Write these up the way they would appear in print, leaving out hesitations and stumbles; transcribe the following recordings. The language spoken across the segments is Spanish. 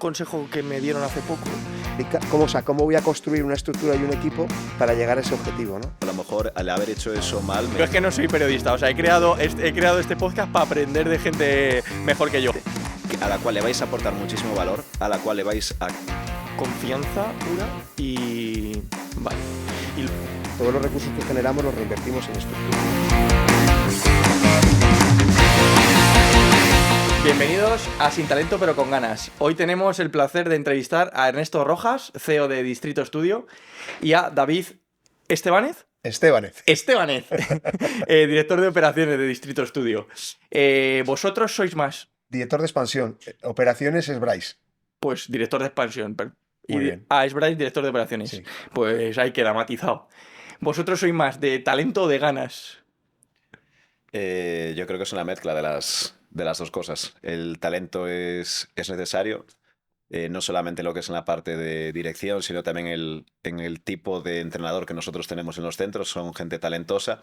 consejo que me dieron hace poco. ¿Cómo voy a construir una estructura y un equipo para llegar a ese objetivo, ¿no? A lo mejor al haber hecho eso mal... Yo es que no soy periodista, o sea, he creado este podcast para aprender de gente mejor que yo. A la cual le vais a aportar muchísimo valor, a la cual le vais a... Confianza pura y... Vale. Y... Todos los recursos que generamos los reinvertimos en estructura. Bienvenidos a Sin Talento pero con Ganas. Hoy tenemos el placer de entrevistar a Ernesto Rojas, CEO de Distrito Studio, y a David Estebanez, director de operaciones de Distrito Studio. ¿Vosotros sois más? Director de expansión. Operaciones es Bryce. Pues director de expansión. Muy bien. Es Bryce, director de operaciones. Sí. Pues ahí queda matizado. ¿Vosotros sois más de talento o de ganas? Yo creo que es una mezcla de las dos cosas. El talento es necesario, no solamente lo que es en la parte de dirección, sino también en el tipo de entrenador que nosotros tenemos en los centros. Son gente talentosa,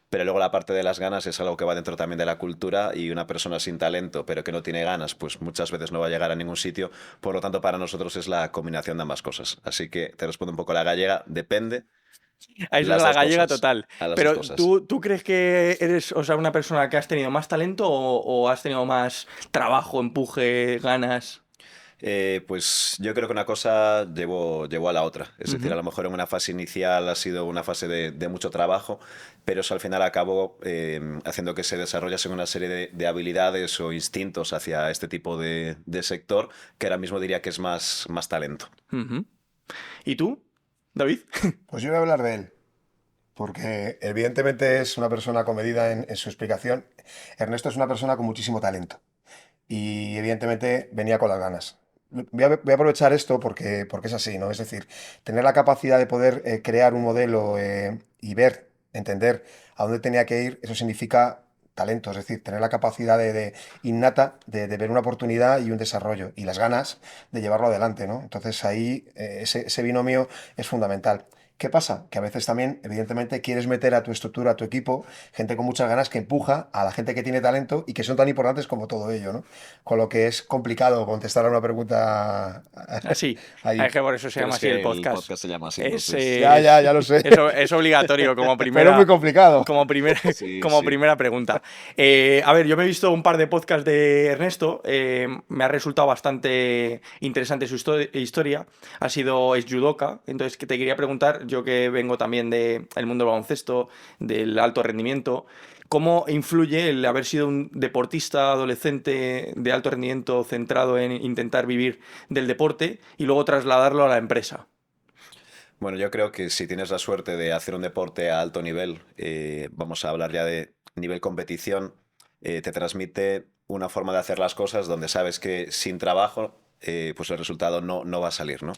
pero luego la parte de las ganas es algo que va dentro también de la cultura, y una persona sin talento pero que no tiene ganas, pues muchas veces no va a llegar a ningún sitio. Por lo tanto, para nosotros es la combinación de ambas cosas. Así que te respondo un poco la gallega, depende. A eso es la gallega cosas, total. Pero ¿tú crees que eres, o sea, una persona que has tenido más talento o has tenido más trabajo, empuje, ganas? Pues yo creo que una cosa llevó a la otra. Es decir, a lo mejor en una fase inicial ha sido una fase de mucho trabajo, pero eso al final acabó haciendo que se desarrollasen una serie de habilidades o instintos hacia este tipo de sector, que ahora mismo diría que es más talento. ¿Y tú, David? Pues yo voy a hablar de él, porque evidentemente es una persona comedida en su explicación. Ernesto es una persona con muchísimo talento y evidentemente venía con las ganas. Voy a aprovechar esto porque es así, ¿no? Es decir, tener la capacidad de poder crear un modelo y ver, entender a dónde tenía que ir, eso significa talento, es decir, tener la capacidad innata de ver una oportunidad y un desarrollo, y las ganas de llevarlo adelante, ¿no? Entonces ahí ese binomio es fundamental. ¿Qué pasa? Que a veces también, evidentemente, quieres meter a tu estructura, a tu equipo, gente con muchas ganas que empuja a la gente que tiene talento y que son tan importantes como todo ello, ¿no? Con lo que es complicado contestar a una pregunta así. ahí. Es que por eso se llama así el podcast. El podcast se llama así. Ya lo sé. Es obligatorio como primera. Pero es muy complicado. Como primera pregunta. A ver, yo me he visto un par de podcasts de Ernesto. Me ha resultado bastante interesante su historia. Ha sido judoka. Entonces, que te quería preguntar, yo que vengo también del mundo del baloncesto, del alto rendimiento, ¿cómo influye el haber sido un deportista adolescente de alto rendimiento centrado en intentar vivir del deporte y luego trasladarlo a la empresa? Bueno, yo creo que si tienes la suerte de hacer un deporte a alto nivel, vamos a hablar ya de nivel competición, te transmite una forma de hacer las cosas donde sabes que sin trabajo pues el resultado no va a salir, ¿no?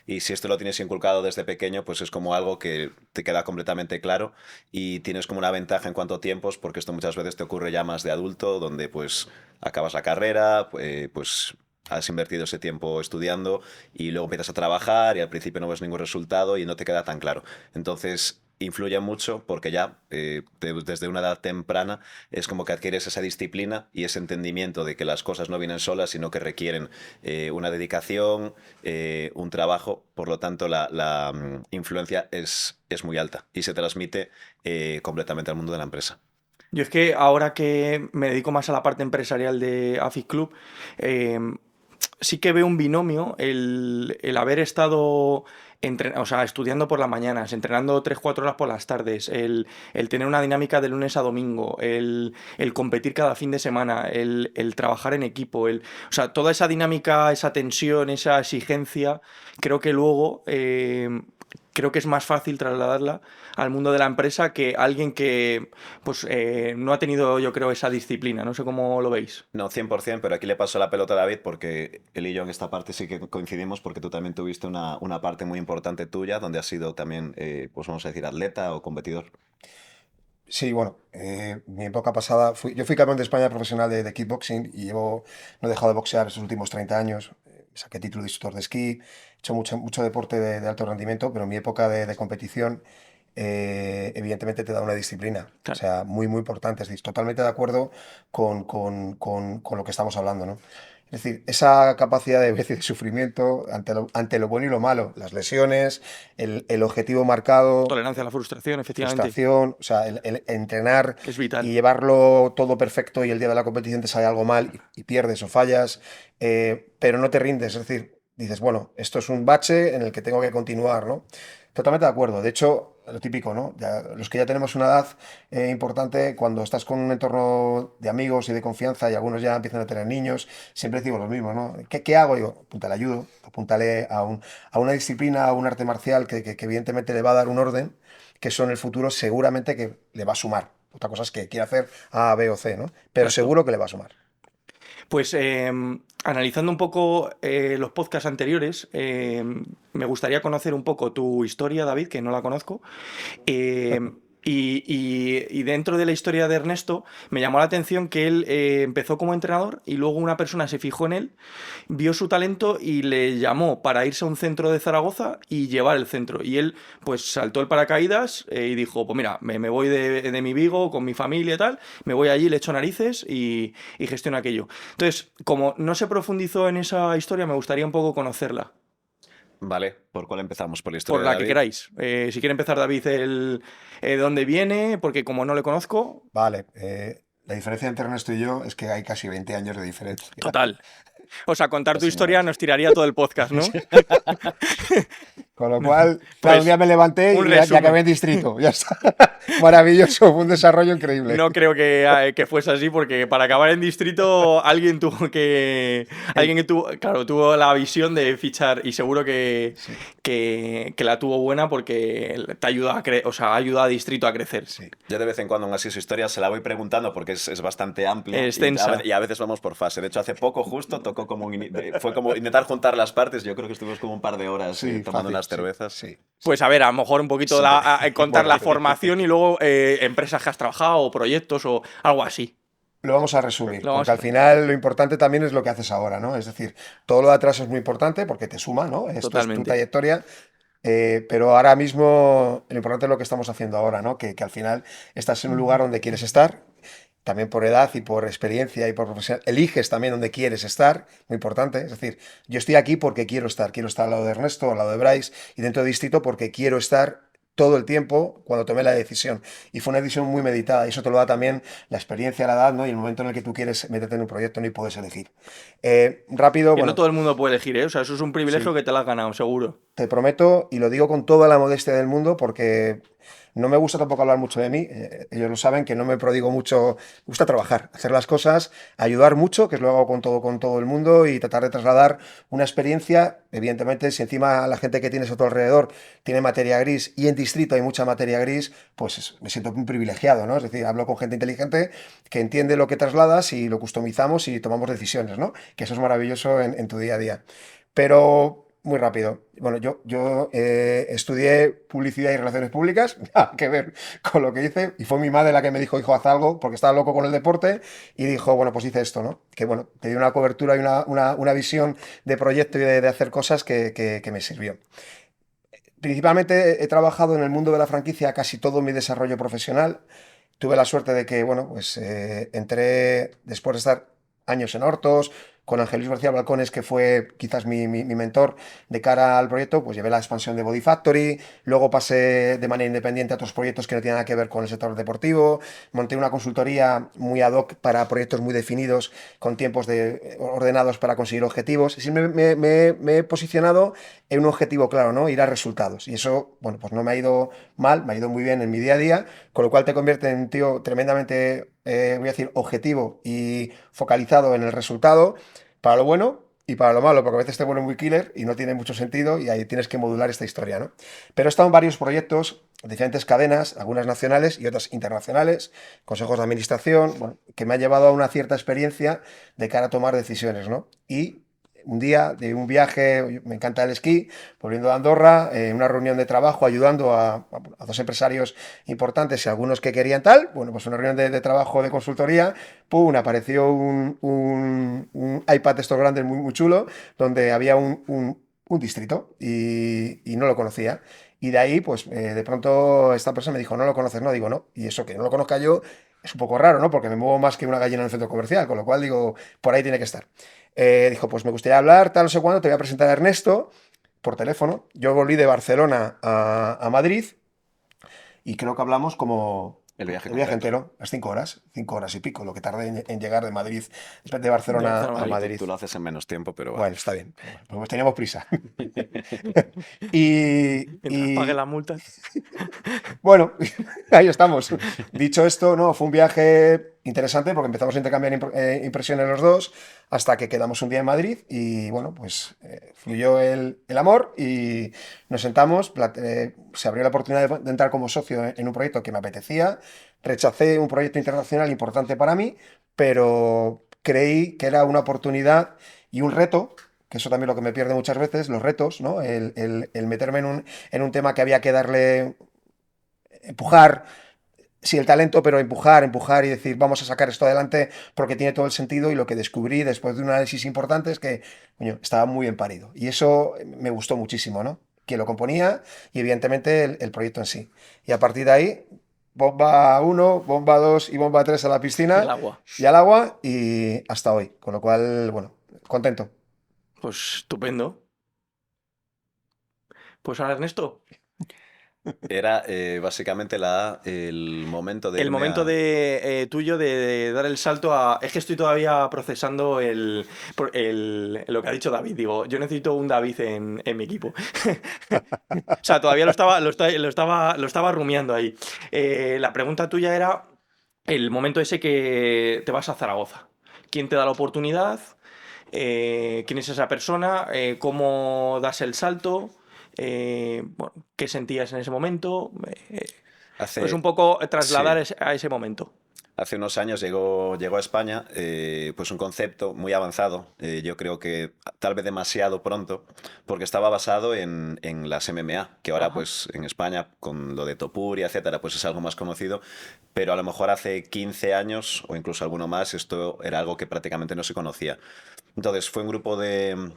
Y si esto lo tienes inculcado desde pequeño, pues es como algo que te queda completamente claro, y tienes como una ventaja en cuanto a tiempos, porque esto muchas veces te ocurre ya más de adulto, donde pues acabas la carrera, pues has invertido ese tiempo estudiando y luego empiezas a trabajar y al principio no ves ningún resultado y no te queda tan claro. Entonces influye mucho porque ya desde una edad temprana es como que adquieres esa disciplina y ese entendimiento de que las cosas no vienen solas, sino que requieren una dedicación, un trabajo. Por lo tanto, la influencia es muy alta y se transmite completamente al mundo de la empresa. Yo es que ahora que me dedico más a la parte empresarial de AFIC Club, sí que veo un binomio, el haber estado estudiando por las mañanas, entrenando 3-4 horas por las tardes, el tener una dinámica de lunes a domingo, el competir cada fin de semana, el trabajar en equipo, o sea, toda esa dinámica, esa tensión, esa exigencia, creo que luego creo que es más fácil trasladarla al mundo de la empresa que alguien que pues no ha tenido, yo creo, esa disciplina. No sé cómo lo veis. No, 100%, pero aquí le paso la pelota a David porque él y yo en esta parte sí que coincidimos, porque tú también tuviste una parte muy importante tuya donde has sido también, pues vamos a decir, atleta o competidor. Sí, bueno, mi época pasada, yo fui campeón de España profesional de kickboxing y no he dejado de boxear estos últimos 30 años. Saqué título de instructor de esquí, he hecho mucho deporte de alto rendimiento, pero en mi época de competición, evidentemente te da una disciplina, Claro. O sea, muy, muy importante. Estoy totalmente de acuerdo con lo que estamos hablando, ¿no? Es decir, esa capacidad de, de sufrimiento ante lo bueno y lo malo, las lesiones, el objetivo marcado, Tolerancia a la frustración, efectivamente. frustración, o sea, el entrenar Es y vital. llevarlo todo perfecto y el día de la competición te sale algo mal y pierdes o fallas, pero no te rindes, es decir, dices, bueno, esto es un bache en el que tengo que continuar, ¿no? Totalmente de acuerdo. De hecho, lo típico, ¿no? Los que ya tenemos una edad importante, cuando estás con un entorno de amigos y de confianza y algunos ya empiezan a tener niños, siempre decimos lo mismo, ¿no? ¿Qué hago? Digo, apúntale ayudo, apúntale a una disciplina, a un arte marcial que evidentemente le va a dar un orden, que eso en el futuro seguramente que le va a sumar. Otra cosa es que quiera hacer A, B o C, ¿no? Pero Exacto. seguro que le va a sumar. Pues analizando un poco los podcasts anteriores, me gustaría conocer un poco tu historia, David, que no la conozco. Eh, y dentro de la historia de Ernesto, me llamó la atención que él empezó como entrenador y luego una persona se fijó en él, vio su talento y le llamó para irse a un centro de Zaragoza y llevar el centro. Y él, pues, saltó el paracaídas y dijo: Pues mira, me voy de mi Vigo con mi familia y tal, me voy allí, le echo narices y gestiono aquello. Entonces, como no se profundizó en esa historia, me gustaría un poco conocerla. Vale, ¿por cuál empezamos? ¿Por la historia Por de la que David? queráis. Si quiere empezar David, dónde viene, porque como no le conozco, Vale, la diferencia entre Ernesto y yo es que hay casi 20 años de diferencia. total. O sea, contar tu Casi historia más. nos tiraría todo el podcast, ¿no? Con lo cual, claro, un Pues día me levanté un y ya acabé resumen. en distrito. Ya está. Maravilloso, fue un desarrollo increíble. No creo que fuese así, porque para acabar en distrito alguien tuvo que. El- Alguien que tuvo, claro, tuvo la visión de fichar y seguro sí, que la tuvo buena porque te ayuda o sea, ayuda a distrito a crecer. sí. Yo de vez en cuando, aún así, su historia se la voy preguntando porque es bastante amplia Extensa. y a veces vamos por fase. De hecho, hace poco justo tocó como fue como intentar juntar las partes. Yo creo que estuvimos como un par de horas Sí, tomando fácil, unas sí, cervezas. sí. Pues a ver, a lo mejor un poquito Sí. contar Bueno, la formación y luego empresas que has trabajado o proyectos o algo así. lo vamos a resumir, Lo porque vamos al final lo importante también es lo que haces ahora, ¿no? Es decir, todo lo de atrás es muy importante porque te suma, ¿no? Esto es tu Totalmente. trayectoria, pero ahora mismo lo importante es lo que estamos haciendo ahora, ¿no? Que al final estás en un lugar donde quieres estar, también por edad y por experiencia y por profesión, eliges también donde quieres estar, muy importante, es decir, yo estoy aquí porque quiero estar al lado de Ernesto, al lado de Bryce y dentro de Distrito porque quiero estar todo el tiempo cuando tomé la decisión. Y fue una decisión muy meditada y eso te lo da también la experiencia, la edad, ¿no? Y el momento en el que tú quieres meterte en un proyecto, ¿no? Y puedes elegir. Rápido, Que no bueno, todo el mundo puede elegir, ¿eh? O sea, eso es un privilegio sí, que te lo has ganado, seguro. te prometo, y lo digo con toda la modestia del mundo, porque no me gusta tampoco hablar mucho de mí. Ellos lo saben, que no me prodigo mucho. Me gusta trabajar, hacer las cosas, ayudar mucho, que es lo hago con todo el mundo, y tratar de trasladar una experiencia. Evidentemente, si encima la gente que tienes a tu alrededor tiene materia gris y en distrito hay mucha materia gris, pues me siento muy privilegiado, ¿no? Es decir, hablo con gente inteligente que entiende lo que trasladas y lo customizamos y tomamos decisiones, ¿no? Que eso es maravilloso en tu día a día. Pero muy rápido. Bueno, yo estudié publicidad y relaciones públicas, nada que ver con lo que hice, y fue mi madre la que me dijo, hijo, haz algo, porque estaba loco con el deporte, y dijo, bueno, pues hice esto, ¿no? Que bueno, te dio una cobertura y una visión de proyecto y de hacer cosas que me sirvió. Principalmente he trabajado en el mundo de la franquicia casi todo mi desarrollo profesional. Tuve la suerte de que, bueno, pues entré después de estar años en Hortos, con Ángel Luis García Balcones, que fue quizás mi mentor de cara al proyecto, pues llevé la expansión de Body Factory, luego pasé de manera independiente a otros proyectos que no tienen nada que ver con el sector deportivo, monté una consultoría muy ad hoc para proyectos muy definidos, con tiempos ordenados para conseguir objetivos, y siempre me he posicionado en un objetivo claro, ¿no? Ir a resultados, y eso, bueno, pues no me ha ido mal, me ha ido muy bien en mi día a día, con lo cual te convierte en un tío tremendamente, voy a decir, objetivo y focalizado en el resultado, para lo bueno y para lo malo, porque a veces te vuelve muy killer y no tiene mucho sentido y ahí tienes que modular esta historia, ¿no? Pero he estado en varios proyectos, diferentes cadenas, algunas nacionales y otras internacionales, consejos de administración, bueno, que me ha llevado a una cierta experiencia de cara a tomar decisiones, ¿no? Y un día de un viaje, me encanta el esquí, volviendo a Andorra, una reunión de trabajo ayudando a dos empresarios importantes y algunos que querían tal, bueno, pues una reunión de trabajo de consultoría, ¡pum!, apareció un iPad de estos grandes muy, muy chulo, donde había un distrito y no lo conocía. Y de ahí, pues de pronto esta persona me dijo, no lo conoces, no, digo, no. Y eso que no lo conozca yo es un poco raro, ¿no? Porque me muevo más que una gallina en el centro comercial, con lo cual digo, por ahí tiene que estar. dijo, pues me gustaría hablar, tal, no sé cuándo, te voy a presentar a Ernesto por teléfono. Yo volví de Barcelona a Madrid y creo que hablamos como El viaje el viaje completo. entero, las 5 horas y pico, lo que tardé en llegar de Madrid, de De Barcelona Barcelona a a Madrid. Madrid. Tú lo haces en menos tiempo, pero bueno. Bueno, está bien, pues teníamos prisa. Y, Mientras pague y, las multas. bueno, ahí estamos. Dicho esto, no, fue un viaje interesante porque empezamos a intercambiar impresiones los dos hasta que quedamos un día en Madrid y bueno, pues fluyó el amor y nos sentamos, se abrió la oportunidad de entrar como socio en un proyecto que me apetecía, rechacé un proyecto internacional importante para mí, pero creí que era una oportunidad y un reto. Que eso también es lo que me pierde muchas veces, los retos, ¿no? El meterme en un tema que había que darle empujar, sí, el talento, pero empujar y decir, vamos a sacar esto adelante porque tiene todo el sentido y lo que descubrí después de un análisis importante es que, coño, estaba muy bien parido. Y eso me gustó muchísimo, ¿no? Quien lo componía y evidentemente el proyecto en sí. Y a partir de ahí, bomba 1, bomba 2 y bomba 3 a la Y el piscina agua. y al agua y hasta hoy. Con lo cual, bueno, contento. Pues estupendo. Pues ahora, Ernesto, Era básicamente el momento de el irme momento a... de tuyo de dar el salto a. Es que estoy todavía procesando lo que ha dicho David. Digo, yo necesito un David en mi equipo. O sea, todavía lo estaba rumiando ahí. La pregunta tuya era el momento ese que te vas a Zaragoza. ¿Quién te da la oportunidad? ¿Quién es esa persona? ¿Cómo das el salto? Bueno, ¿qué sentías en ese momento? Pues un Hace, poco trasladar sí, a ese momento. hace unos años llegó a España pues un concepto muy avanzado, yo creo que tal vez demasiado pronto, porque estaba basado en las MMA, que ahora Ajá. pues en España con lo de Topuria, etcétera, pues es algo más conocido, pero a lo mejor hace 15 años o incluso alguno más esto era algo que prácticamente no se conocía. Entonces fue un grupo de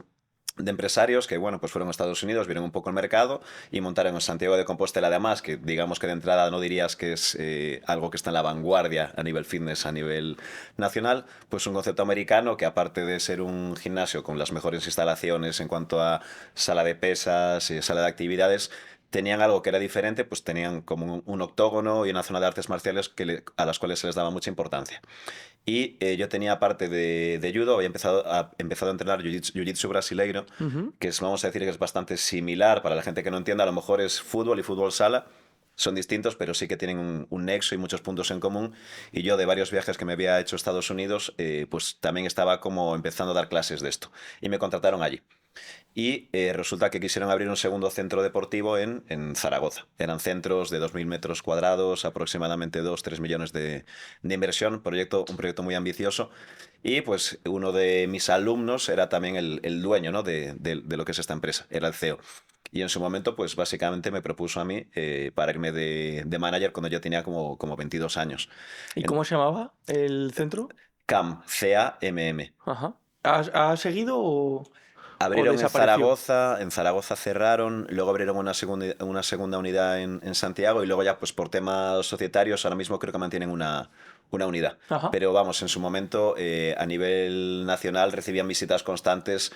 empresarios que, bueno, pues fueron a Estados Unidos, vieron un poco el mercado y montaron en Santiago de Compostela, además, que digamos que de entrada no dirías que es algo que está en la vanguardia a nivel fitness, a nivel nacional, pues un concepto americano que aparte de ser un gimnasio con las mejores instalaciones en cuanto a sala de pesas, sala de actividades, tenían algo que era diferente, pues tenían como un octógono y una zona de artes marciales a las cuales se les daba mucha importancia. Y yo tenía parte de judo, había empezado a entrenar jiu-jitsu brasileiro, Ujú. que es, vamos a decir que es bastante similar para la gente que no entienda, a lo mejor es fútbol y fútbol sala, son distintos, pero sí que tienen un nexo y muchos puntos en común. Y yo de varios viajes que me había hecho a Estados Unidos, pues también estaba como empezando a dar clases de esto. Y me contrataron allí. Y resulta que quisieron abrir un segundo centro deportivo en Zaragoza. Eran centros de 2.000 metros cuadrados, aproximadamente 2-3 millones de inversión, un proyecto muy ambicioso. Y pues uno de mis alumnos era también el dueño, ¿no? de lo que es esta empresa, era el CEO. Y en su momento, pues básicamente me propuso a mí para irme de manager cuando yo tenía como 22 años. ¿Y En cómo se llamaba el centro? CAM, CAMM. Ajá. ¿Ha seguido o Abrieron desapareció? En Zaragoza cerraron, luego abrieron una segunda unidad en Santiago y luego ya pues por temas societarios ahora mismo creo que mantienen una unidad. Ajá. Pero vamos, en su momento a nivel nacional recibían visitas constantes,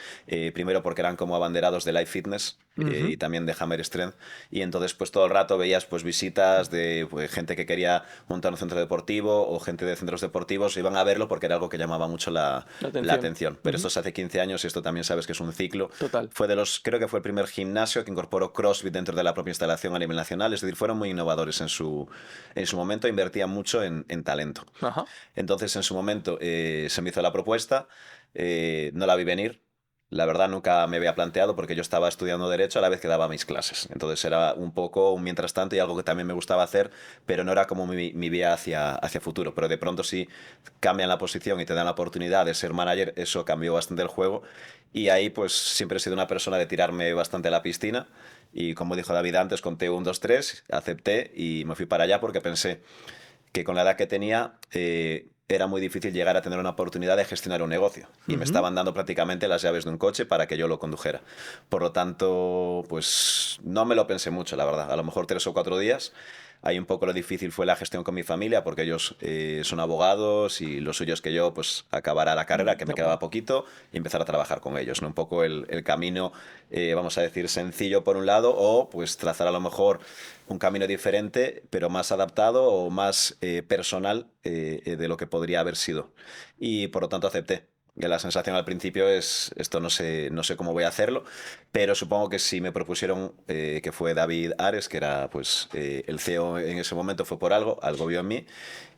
primero porque eran como abanderados de Life Fitness y Ujú. también de Hammer Strength y entonces pues todo el rato veías pues visitas de pues, gente que quería montar un centro deportivo o gente de centros deportivos, iban a verlo porque era algo que llamaba mucho La la atención. atención. Pero Ujú. esto es hace 15 años y esto también sabes que es un ciclo. Total. Creo que fue el primer gimnasio que incorporó CrossFit dentro de la propia instalación a nivel nacional, es decir, fueron muy innovadores en su momento, invertían mucho en talento. Ajá. Entonces, en su momento se me hizo la propuesta, no la vi venir. La verdad nunca me había planteado porque yo estaba estudiando Derecho a la vez que daba mis clases. Entonces era un poco un mientras tanto y algo que también me gustaba hacer, pero no era como mi vía hacia futuro. Pero de pronto si cambian la posición y te dan la oportunidad de ser manager, eso cambió bastante el juego. Y ahí pues siempre he sido una persona de tirarme bastante a la piscina. Y como dijo David antes, conté un, dos, tres, acepté y me fui para allá porque pensé que con la edad que tenía era muy difícil llegar a tener una oportunidad de gestionar un negocio. Y me Ujú. estaban dando prácticamente las llaves de un coche para que yo lo condujera. Por lo tanto, pues no me lo pensé mucho, la verdad. A lo mejor 3 o 4 días. Ahí un poco lo difícil fue la gestión con mi familia, porque ellos son abogados y lo suyo es que yo pues acabara la carrera, que me quedaba poquito, y empezar a trabajar con ellos, ¿no? Un poco el camino, vamos a decir, sencillo por un lado, o pues trazar a lo mejor un camino diferente, pero más adaptado o más personal de lo que podría haber sido. Y por lo tanto acepté. Que la sensación al principio es, esto no sé cómo voy a hacerlo, pero supongo que si me propusieron, que fue David Ares, que era pues el CEO en ese momento, fue por algo vio en mí,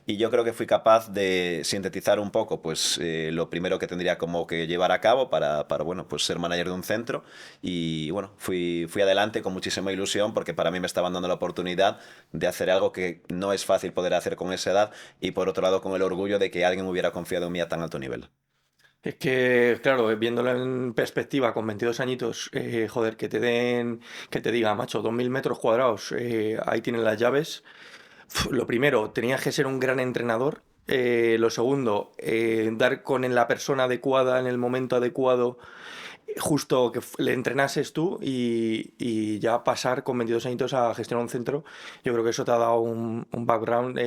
y yo creo que fui capaz de sintetizar un poco pues lo primero que tendría como que llevar a cabo para bueno, pues ser manager de un centro, y bueno, fui adelante con muchísima ilusión, porque para mí me estaban dando la oportunidad de hacer algo que no es fácil poder hacer con esa edad, y por otro lado con el orgullo de que alguien hubiera confiado en mí a tan alto nivel. Es que, claro, viéndolo en perspectiva, con 22 añitos, joder, que te diga, macho, 2.000 metros cuadrados, ahí tienen las llaves. Lo primero, tenías que ser un gran entrenador. Lo segundo, dar con la persona adecuada en el momento adecuado, justo que le entrenases tú y ya pasar con 22 añitos a gestionar un centro. Yo creo que eso te ha dado un background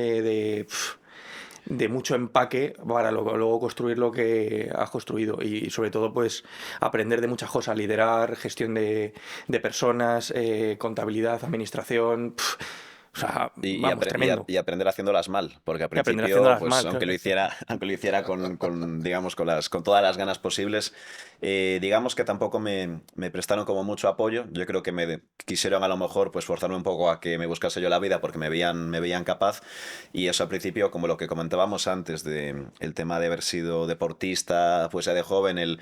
de mucho empaque para luego construir lo que has construido y sobre todo pues aprender de muchas cosas, liderar, gestión de personas, contabilidad, administración, o sea, Y, y vamos, apre- y a- tremendo. y aprender haciéndolas mal, porque al Y aprender principio, haciéndolas pues mal, aunque lo claro. hiciera, aunque lo hiciera digamos, con todas las ganas posibles, digamos que tampoco me prestaron como mucho apoyo. Yo creo que me quisieron a lo mejor pues forzarme un poco a que me buscase yo la vida porque me veían capaz. Y eso al principio, como lo que comentábamos antes de el tema de haber sido deportista, pues ya de joven, el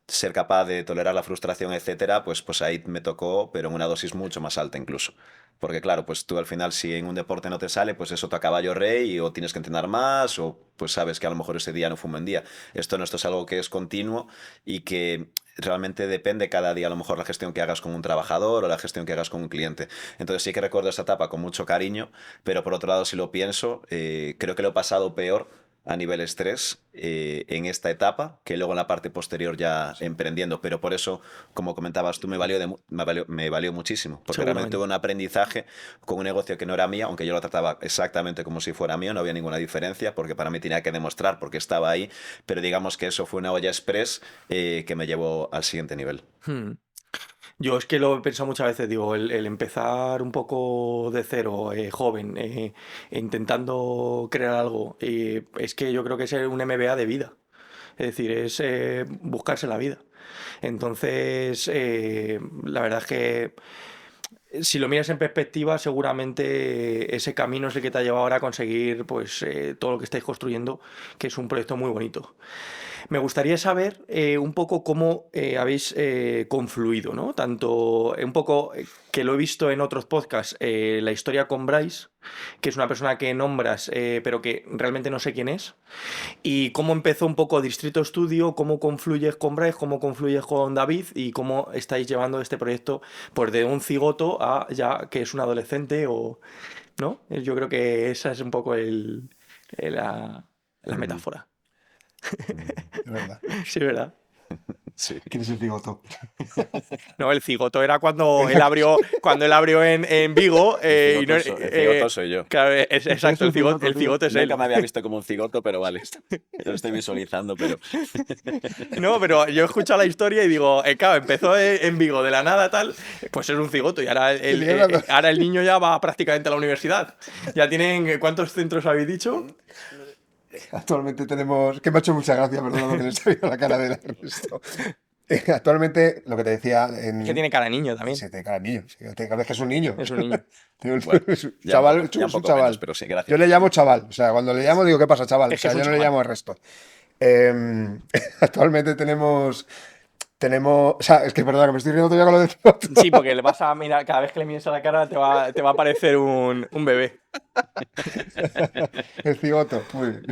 ser capaz de tolerar la frustración, etcétera, pues ahí me tocó, pero en una dosis mucho más alta incluso. Porque claro, pues tú al final si en un deporte no te sale, pues eso te acaba yo rey, o tienes que entrenar más, o pues sabes que a lo mejor ese día no fue un buen día. Esto no, esto es algo que es continuo y que realmente depende cada día a lo mejor la gestión que hagas con un trabajador o la gestión que hagas con un cliente. Entonces sí que recuerdo esta etapa con mucho cariño, pero por otro lado si lo pienso, creo que lo he pasado peor a nivel estrés en esta etapa que luego en la parte posterior ya emprendiendo, pero por eso, como comentabas tú, me valió muchísimo, porque realmente tuve Seguramente. un aprendizaje con un negocio que no era mío, aunque yo lo trataba exactamente como si fuera mío, no había ninguna diferencia, porque para mí tenía que demostrar porque estaba ahí, pero digamos que eso fue una olla express que me llevó al siguiente nivel. Hmm. Yo es que lo he pensado muchas veces, digo, el empezar un poco de cero, joven, intentando crear algo, es que yo creo que es un MBA de vida. Es decir, es buscarse la vida. Entonces, la verdad es que si lo miras en perspectiva, seguramente ese camino es el que te ha llevado ahora a conseguir pues todo lo que estáis construyendo, que es un proyecto muy bonito. Me gustaría saber un poco cómo habéis confluido, ¿no? Tanto un poco que lo he visto en otros podcasts, la historia con Bryce, que es una persona que nombras, pero que realmente no sé quién es, y cómo empezó un poco Distrito Studio, cómo confluyes con Bryce, cómo confluyes con David y cómo estáis llevando este proyecto pues de un cigoto a ya que es un adolescente o, ¿no? Yo creo que esa es un poco la Ujú. metáfora. De verdad. Sí, ¿verdad? Sí. ¿Quién es el cigoto? No, el cigoto era cuando él abrió en Vigo y no, El cigoto soy yo. claro, Tú eres exacto, el cigoto, el tío. cigoto es Nunca él. me había visto como un cigoto, pero vale, lo estoy visualizando, pero No, pero yo he escuchado la historia y digo, claro, empezó en Vigo de la nada tal, pues es un cigoto y ahora ahora el niño ya va prácticamente a la universidad. Ya tienen, ¿cuántos centros habéis dicho? Actualmente tenemos, que me ha hecho mucha gracia, perdona, porque le estoy viendo la cara de Ernesto. Actualmente, lo que te decía, Es que tiene cara de niño también, sí, te cara de niño, sí, te cara que es un niño. es un niño. bueno, Es un ya un chaval, poco, ya un es un poco menos, chaval. pero sí, Yo gracias. le llamo chaval, o sea, cuando le llamo digo, ¿qué pasa, chaval? O Es que sea, es un yo no le chaval. llamo el resto. Eh, actualmente o sea, es que perdona, que me estoy riendo todavía con lo de Sí, porque le vas a mirar, cada vez que le mires a la cara te va a parecer un bebé. el cigoto. Muy bien.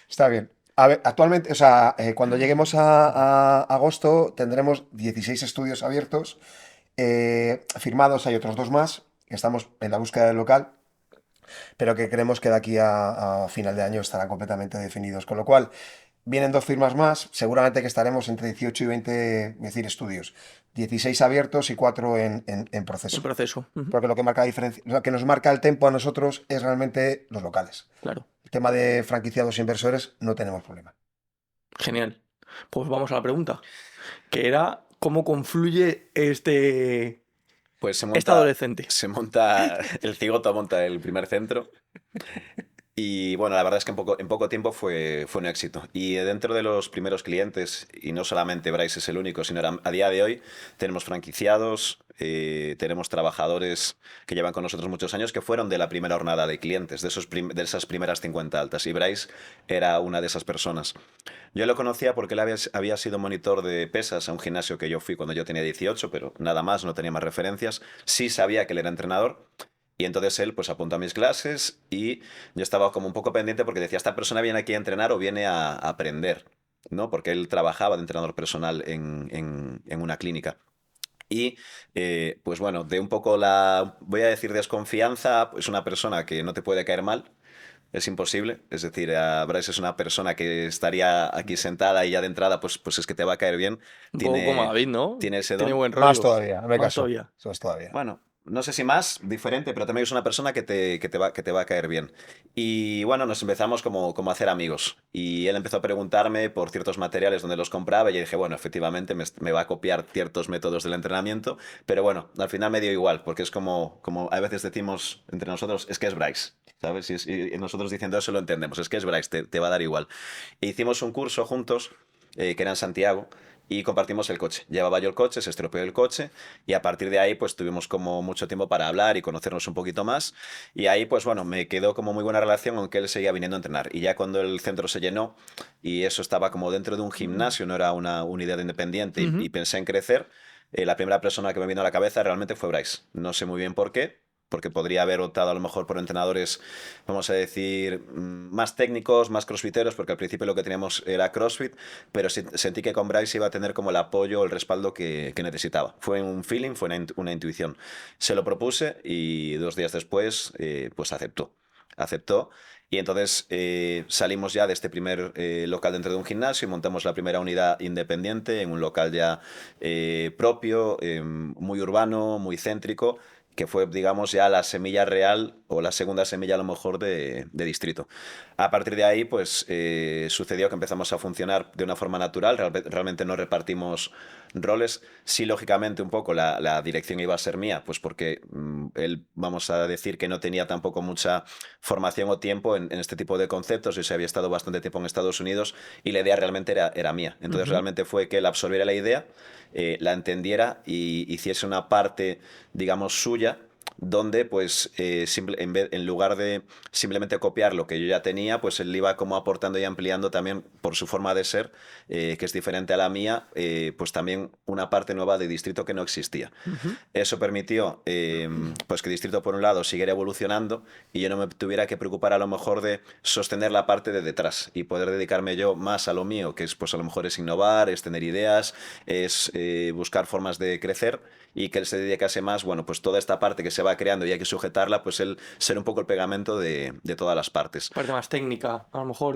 Está bien. A ver, actualmente, o sea, cuando lleguemos a agosto tendremos 16 estudios abiertos. Firmados hay otros dos más, que estamos en la búsqueda del local, pero que creemos que de aquí a final de año estarán completamente definidos. Con lo cual, Vienen 2 firmas más, seguramente que estaremos entre 18 y 20, es decir, estudios. 16 abiertos y 4 en En proceso. proceso. Ujú. Porque lo que marca la diferencia, lo que nos marca el tempo a nosotros es realmente los locales. Claro. El tema de franquiciados e inversores no tenemos problema. Genial. Pues vamos a la pregunta, que era cómo confluye Pues esta adolescente. el Cigoto monta el primer centro. Y bueno, la verdad es que en poco tiempo fue un éxito. Y dentro de los primeros clientes, y no solamente Bryce es el único, sino a día de hoy tenemos franquiciados, tenemos trabajadores que llevan con nosotros muchos años que fueron de la primera jornada de clientes, de esas primeras 50 altas. Y Bryce era una de esas personas. Yo lo conocía porque él había sido monitor de pesas a un gimnasio que yo fui cuando yo tenía 18, pero nada más, no tenía más referencias. Sí sabía que él era entrenador. Y entonces él pues apuntó a mis clases y yo estaba como un poco pendiente porque decía, ¿esta persona viene aquí a entrenar o viene a aprender? ¿No? Porque él trabajaba de entrenador personal en una clínica. Y pues bueno, de un poco voy a decir desconfianza, pues una persona que no te puede caer mal, es imposible. Es decir, Bryce es una persona que estaría aquí sentada y ya de entrada pues es que te va a caer bien. Un poco como Tiene, David, ¿no? tiene ese Tiene don. buen Más rollo. todavía, hazme Más caso. todavía. Eso es todavía. Bueno, no sé si más, diferente, pero también es una persona que te va a caer bien. Y bueno, nos empezamos como a hacer amigos. Y él empezó a preguntarme por ciertos materiales donde los compraba y yo dije, bueno, efectivamente me va a copiar ciertos métodos del entrenamiento, pero bueno, al final me dio igual, porque es como a veces decimos entre nosotros, es que es Bryce, ¿sabes? Y nosotros diciendo eso lo entendemos, es que es Bryce, te va a dar igual. E hicimos un curso juntos, que era en Santiago, y compartimos el coche. Llevaba yo el coche, se estropeó el coche y a partir de ahí pues tuvimos como mucho tiempo para hablar y conocernos un poquito más y ahí pues bueno, me quedó como muy buena relación aunque él seguía viniendo a entrenar y ya cuando el centro se llenó y eso estaba como dentro de un gimnasio, no era una unidad independiente y Ujú. pensé en crecer, la primera persona que me vino a la cabeza realmente fue Bryce. No sé muy bien por qué, porque podría haber optado a lo mejor por entrenadores, vamos a decir, más técnicos, más crossfiteros, porque al principio lo que teníamos era crossfit, pero sentí que con Bryce iba a tener como el apoyo, el respaldo que necesitaba. Fue un feeling, fue una intuición. Se lo propuse y 2 días después, pues aceptó. Y entonces salimos ya de este primer local dentro de un gimnasio y montamos la primera unidad independiente en un local ya propio, muy urbano, muy céntrico, que fue, digamos, ya la semilla real o la segunda semilla a lo mejor de distrito. A partir de ahí, pues sucedió que empezamos a funcionar de una forma natural, realmente no repartimos roles. Sí, lógicamente, un poco la dirección iba a ser mía, pues porque él, vamos a decir que no tenía tampoco mucha formación o tiempo en este tipo de conceptos. Yo se había estado bastante tiempo en Estados Unidos y la idea realmente era mía. Entonces, Ujú. realmente fue que él absorbiera la idea, la entendiera y hiciese una parte, digamos, suya donde pues en lugar de simplemente copiar lo que yo ya tenía, pues él iba como aportando y ampliando también por su forma de ser, que es diferente a la mía, pues también una parte nueva de Distrito que no existía. Ujú. Eso permitió pues que Distrito por un lado siguiera evolucionando y yo no me tuviera que preocupar a lo mejor de sostener la parte de detrás y poder dedicarme yo más a lo mío, que es pues a lo mejor es innovar, es tener ideas, es buscar formas de crecer y que él se dedicase más, bueno, pues toda esta parte que se va creando y hay que sujetarla, pues él ser un poco el pegamento de todas las partes. Parte más técnica, a lo mejor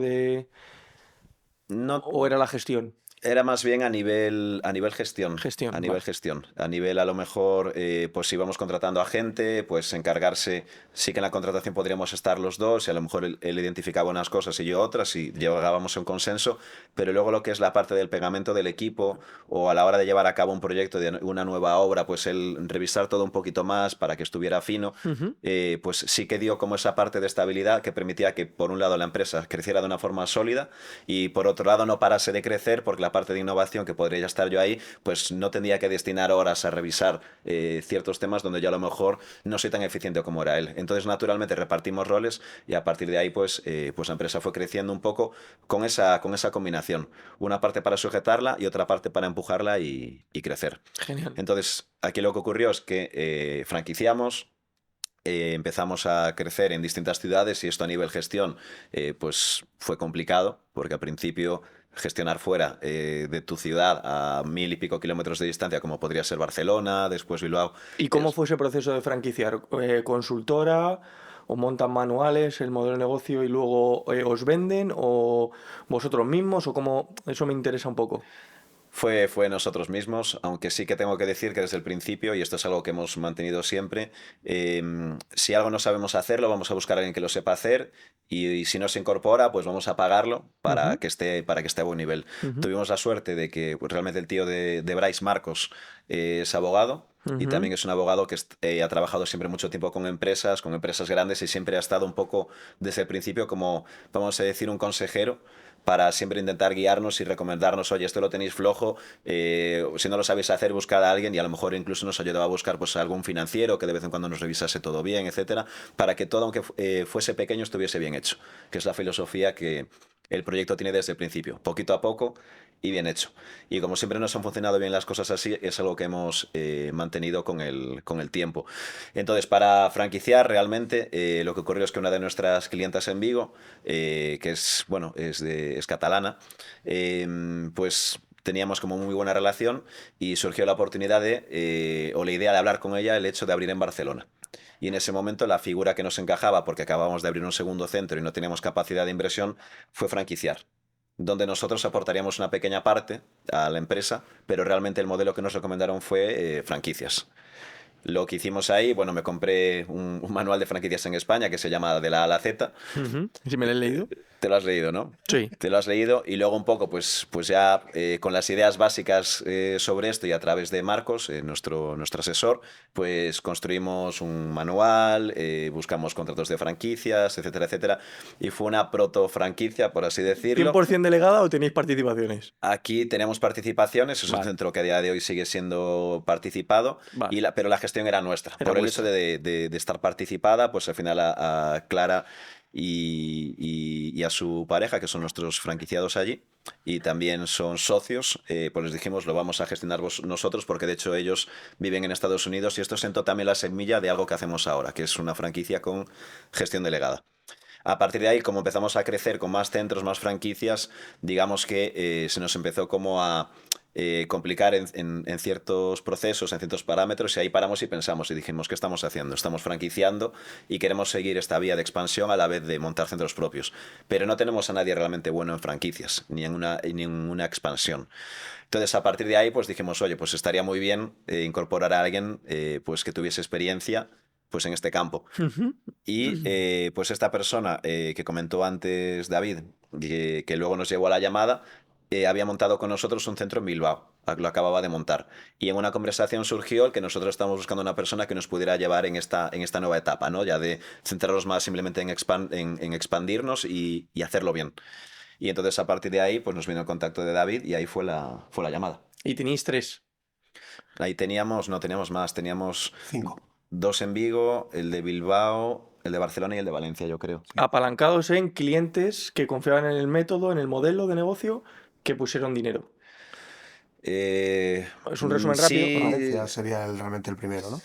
No, o era la gestión. era más bien a nivel gestión. A Gestión, nivel vale. gestión. A nivel a lo mejor, pues si íbamos contratando a gente, pues encargarse, sí que en la contratación podríamos estar los dos y a lo mejor él identificaba unas cosas y yo otras y llegábamos a un consenso, pero luego lo que es la parte del pegamento del equipo o a la hora de llevar a cabo un proyecto de una nueva obra, pues él revisar todo un poquito más para que estuviera fino, Ujú. pues sí que dio como esa parte de estabilidad que permitía que por un lado la empresa creciera de una forma sólida y por otro lado no parase de crecer porque la parte de innovación que podría ya estar yo ahí, pues no tendría que destinar horas a revisar ciertos temas donde yo a lo mejor no soy tan eficiente como era él. Entonces naturalmente repartimos roles y a partir de ahí pues la empresa fue creciendo un poco con esa combinación. Una parte para sujetarla y otra parte para empujarla y crecer. Genial. Entonces aquí lo que ocurrió es que franquiciamos, empezamos a crecer en distintas ciudades y esto a nivel gestión pues fue complicado porque al principio gestionar fuera de tu ciudad a 1000 y pico kilómetros de distancia como podría ser Barcelona, después Bilbao, ¿Y cómo es, fue ese proceso de franquiciar? ¿Consultora o montan manuales, el modelo de negocio y luego os venden, o vosotros mismos, o cómo, eso me interesa un poco. Fue nosotros mismos, aunque sí que tengo que decir que desde el principio, y esto es algo que hemos mantenido siempre, si algo no sabemos hacerlo, vamos a buscar a alguien que lo sepa hacer y si no se incorpora, pues vamos a pagarlo Ujú, para que esté a buen nivel. ujú, Tuvimos la suerte de que pues, realmente el tío de Bryce, Marcos, es abogado. Y ujú. también es un abogado que ha trabajado siempre mucho tiempo con empresas grandes y siempre ha estado un poco desde el principio como, vamos a decir, un consejero para siempre intentar guiarnos y recomendarnos, oye, esto lo tenéis flojo, si no lo sabéis hacer, buscad a alguien y a lo mejor incluso nos ayudaba a buscar pues algún financiero que de vez en cuando nos revisase todo bien, etcétera, para que todo, aunque fuese pequeño, estuviese bien hecho, que es la filosofía que el proyecto tiene desde el principio, poquito a poco y bien hecho. Y como siempre nos han funcionado bien las cosas así, es algo que hemos mantenido con el tiempo. Entonces, para franquiciar realmente, lo que ocurrió es que una de nuestras clientas en Vigo, que es, bueno, es catalana, pues teníamos como muy buena relación y surgió la oportunidad o la idea de hablar con ella el hecho de abrir en Barcelona. Y en ese momento la figura que nos encajaba, porque acabábamos de abrir un segundo centro y no teníamos capacidad de inversión, fue franquiciar, donde nosotros aportaríamos una pequeña parte a la empresa, pero realmente el modelo que nos recomendaron fue franquicias. Lo que hicimos ahí, bueno, me compré un manual de franquicias en España que se llama De la A a la Z. Ujú. ¿Sí me lo he leído? Te lo has leído, ¿no? Sí. Te lo has leído y luego un poco, pues ya con las ideas básicas sobre esto y a través de Marcos, nuestro asesor, pues construimos un manual, buscamos contratos de franquicias, etcétera, etcétera. Y fue una proto franquicia, por así decirlo. 100% delegada o tenéis participaciones? Aquí tenemos participaciones, es un Vale, centro que a día de hoy sigue siendo participado, vale. pero la gestión era nuestra. Era Por el hecho vuestra. de estar participada, pues al final a Clara y a su pareja, que son nuestros franquiciados allí, y también son socios, pues les dijimos lo vamos a gestionar nosotros, porque de hecho ellos viven en Estados Unidos y esto sentó también la semilla de algo que hacemos ahora, que es una franquicia con gestión delegada. A partir de ahí, como empezamos a crecer con más centros, más franquicias, digamos que se nos empezó como a complicar en ciertos procesos, en ciertos parámetros, y ahí paramos y pensamos y dijimos, ¿qué estamos haciendo? Estamos franquiciando y queremos seguir esta vía de expansión a la vez de montar centros propios, pero no tenemos a nadie realmente bueno en franquicias, ni en una expansión. Entonces, a partir de ahí, pues dijimos, oye, pues estaría muy bien incorporar a alguien pues que tuviese experiencia pues en este campo. Ujú. Y pues esta persona que comentó antes David, que luego nos llevó a la llamada, había montado con nosotros un centro en Bilbao, lo acababa de montar. Y en una conversación surgió el que nosotros estábamos buscando una persona que nos pudiera llevar en esta nueva etapa, ¿no? Ya de centrarnos más simplemente en expandirnos y hacerlo bien. Y entonces a partir de ahí pues nos vino el contacto de David y ahí fue la llamada. Y tenéis 3. Ahí no teníamos más, teníamos 5. dos en Vigo, el de Bilbao, el de Barcelona y el de Valencia, yo creo. Apalancados en clientes que confiaban en el método, en el modelo de negocio, que pusieron dinero. Es un resumen rápido. Sí, Valencia sería realmente el primero, ¿no?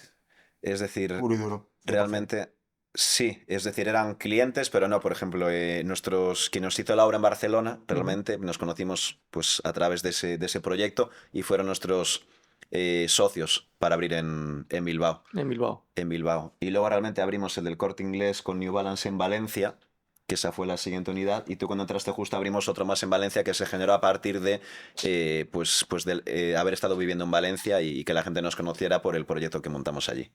es decir, Puro y duro, 100%. realmente sí, es decir, eran clientes, pero no, por ejemplo, quien nos hizo la obra en Barcelona, Ujú. realmente nos conocimos pues a través de ese proyecto y fueron nuestros socios para abrir en Bilbao. En Bilbao. En Bilbao. Y luego realmente abrimos el del Corte Inglés con New Balance en Valencia, que esa fue la siguiente unidad. Y tú cuando entraste justo abrimos otro más en Valencia que se generó a partir de haber estado viviendo en Valencia y que la gente nos conociera por el proyecto que montamos allí.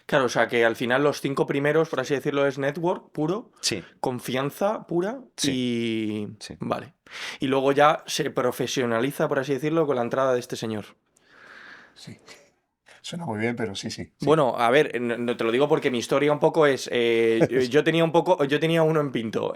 Claro, o sea que al final los 5 primeros, por así decirlo, es network puro, Sí, confianza pura sí, y... sí. Vale. Y luego ya se profesionaliza, por así decirlo, con la entrada de este señor. Sí. Suena muy bien, pero sí, sí, sí. Bueno, a ver, no te lo digo porque mi historia un poco es, yo tenía uno en Pinto.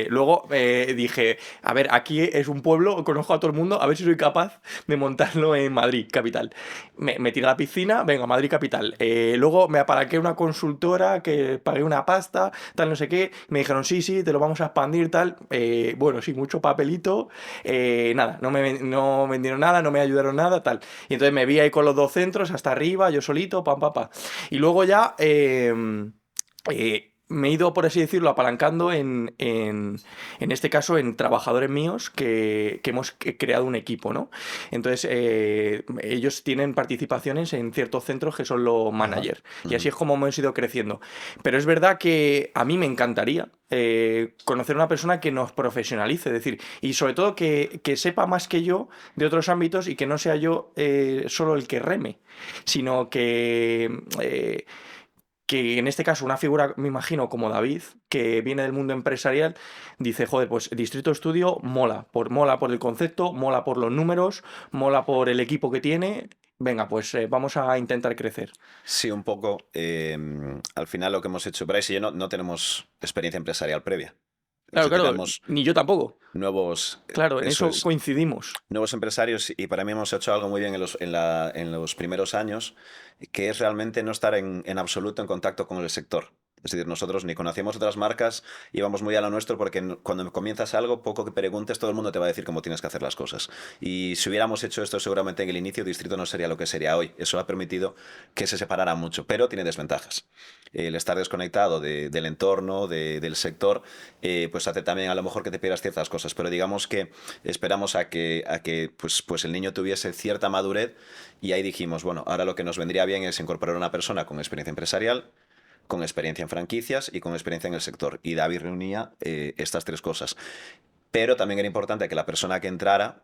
Luego dije, a ver, aquí es un pueblo, conozco a todo el mundo, a ver si soy capaz de montarlo en Madrid, capital. Me tiré a la piscina, venga, Madrid, capital. Luego me apalanqué una consultora que pagué una pasta, tal, no sé qué. Me dijeron, sí, sí, te lo vamos a expandir, tal. Bueno, sí, mucho papelito. Nada, no vendieron nada, no me ayudaron nada, tal. Y entonces me vi ahí con los 2 centros hasta arriba, yo solito, pam, pam, pam. Y luego ya me he ido, por así decirlo, apalancando en este caso, en trabajadores míos que hemos creado un equipo, ¿no? Entonces, ellos tienen participaciones en ciertos centros que son los Ajá. managers. Y así es como hemos ido creciendo. Pero es verdad que a mí me encantaría conocer una persona que nos profesionalice, es decir, y sobre todo que sepa más que yo de otros ámbitos y que no sea yo solo el que reme, sino que en este caso una figura, me imagino, como David, que viene del mundo empresarial, dice, joder, pues Distrito Estudio mola por el concepto, mola por los números, mola por el equipo que tiene. Venga, pues vamos a intentar crecer. Sí, un poco. Al final lo que hemos hecho, Bryce y yo no tenemos experiencia empresarial previa. Claro, Sí que claro, tenemos ni yo tampoco. nuevos, Claro, en eso eso es, coincidimos. nuevos empresarios y para mí hemos hecho algo muy bien en los primeros años, que es realmente no estar en absoluto en contacto con el sector. Es decir, nosotros ni conocíamos otras marcas, íbamos muy a lo nuestro porque cuando comienzas algo, poco que preguntes, todo el mundo te va a decir cómo tienes que hacer las cosas. Y si hubiéramos hecho esto seguramente en el inicio, Distrito no sería lo que sería hoy. Eso ha permitido que se separara mucho, pero tiene desventajas. El estar desconectado del entorno, del sector, pues hace también a lo mejor que te pierdas ciertas cosas, pero digamos que esperamos a que pues el niño tuviese cierta madurez y ahí dijimos, bueno, ahora lo que nos vendría bien es incorporar a una persona con experiencia empresarial, con experiencia en franquicias y con experiencia en el sector. Y David reunía estas tres cosas. Pero también era importante que la persona que entrara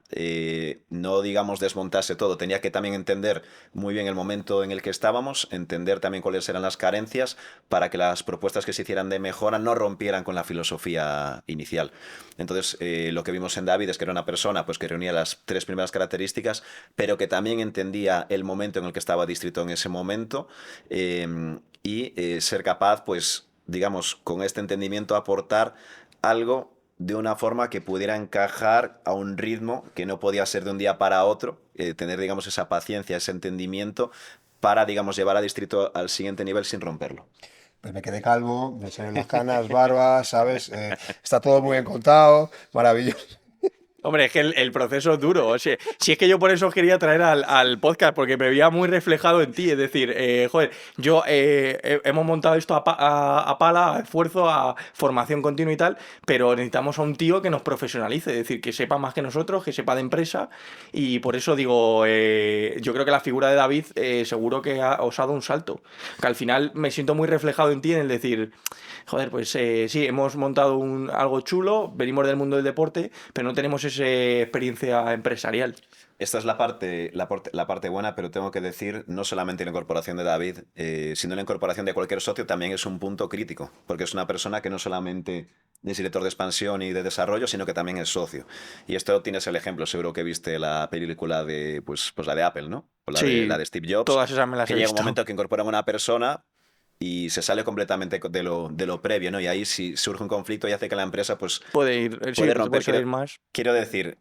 no, digamos, desmontase todo. Tenía que también entender muy bien el momento en el que estábamos, entender también cuáles eran las carencias para que las propuestas que se hicieran de mejora no rompieran con la filosofía inicial. Entonces, lo que vimos en David es que era una persona pues, que reunía las tres primeras características, pero que también entendía el momento en el que estaba Distrito en ese momento ser capaz, pues, digamos, con este entendimiento aportar algo de una forma que pudiera encajar a un ritmo que no podía ser de un día para otro, tener, digamos, esa paciencia, ese entendimiento para, digamos, llevar a Distrito al siguiente nivel sin romperlo. Pues me quedé calvo, me salieron las canas, barbas, ¿sabes? Está todo muy bien contado, maravilloso. Hombre, es que el proceso es duro. O sea, si es que yo por eso os quería traer al podcast, porque me veía muy reflejado en ti. Es decir, joder, hemos montado esto a pala, a esfuerzo, a formación continua y tal, pero necesitamos a un tío que nos profesionalice, es decir, que sepa más que nosotros, que sepa de empresa. Y por eso digo, yo creo que la figura de David seguro que os ha dado un salto. Que al final me siento muy reflejado en ti en el decir, joder, pues sí, hemos montado algo chulo, venimos del mundo del deporte, pero no tenemos esa experiencia empresarial. Esta es la parte buena, pero tengo que decir, no solamente la incorporación de David, sino la incorporación de cualquier socio también es un punto crítico, porque es una persona que no solamente es director de expansión y de desarrollo, sino que también es socio. Y esto tienes el ejemplo, seguro que viste la película de, pues la de Apple, ¿no? O la Sí, de Steve Jobs, todas esas me las que he llega un visto. momento que incorporan a una persona y se sale completamente de lo previo, ¿no? Y ahí si surge un conflicto y hace que la empresa pues Puede ir, sí, puede te puede romper. salir más. Quiero decir,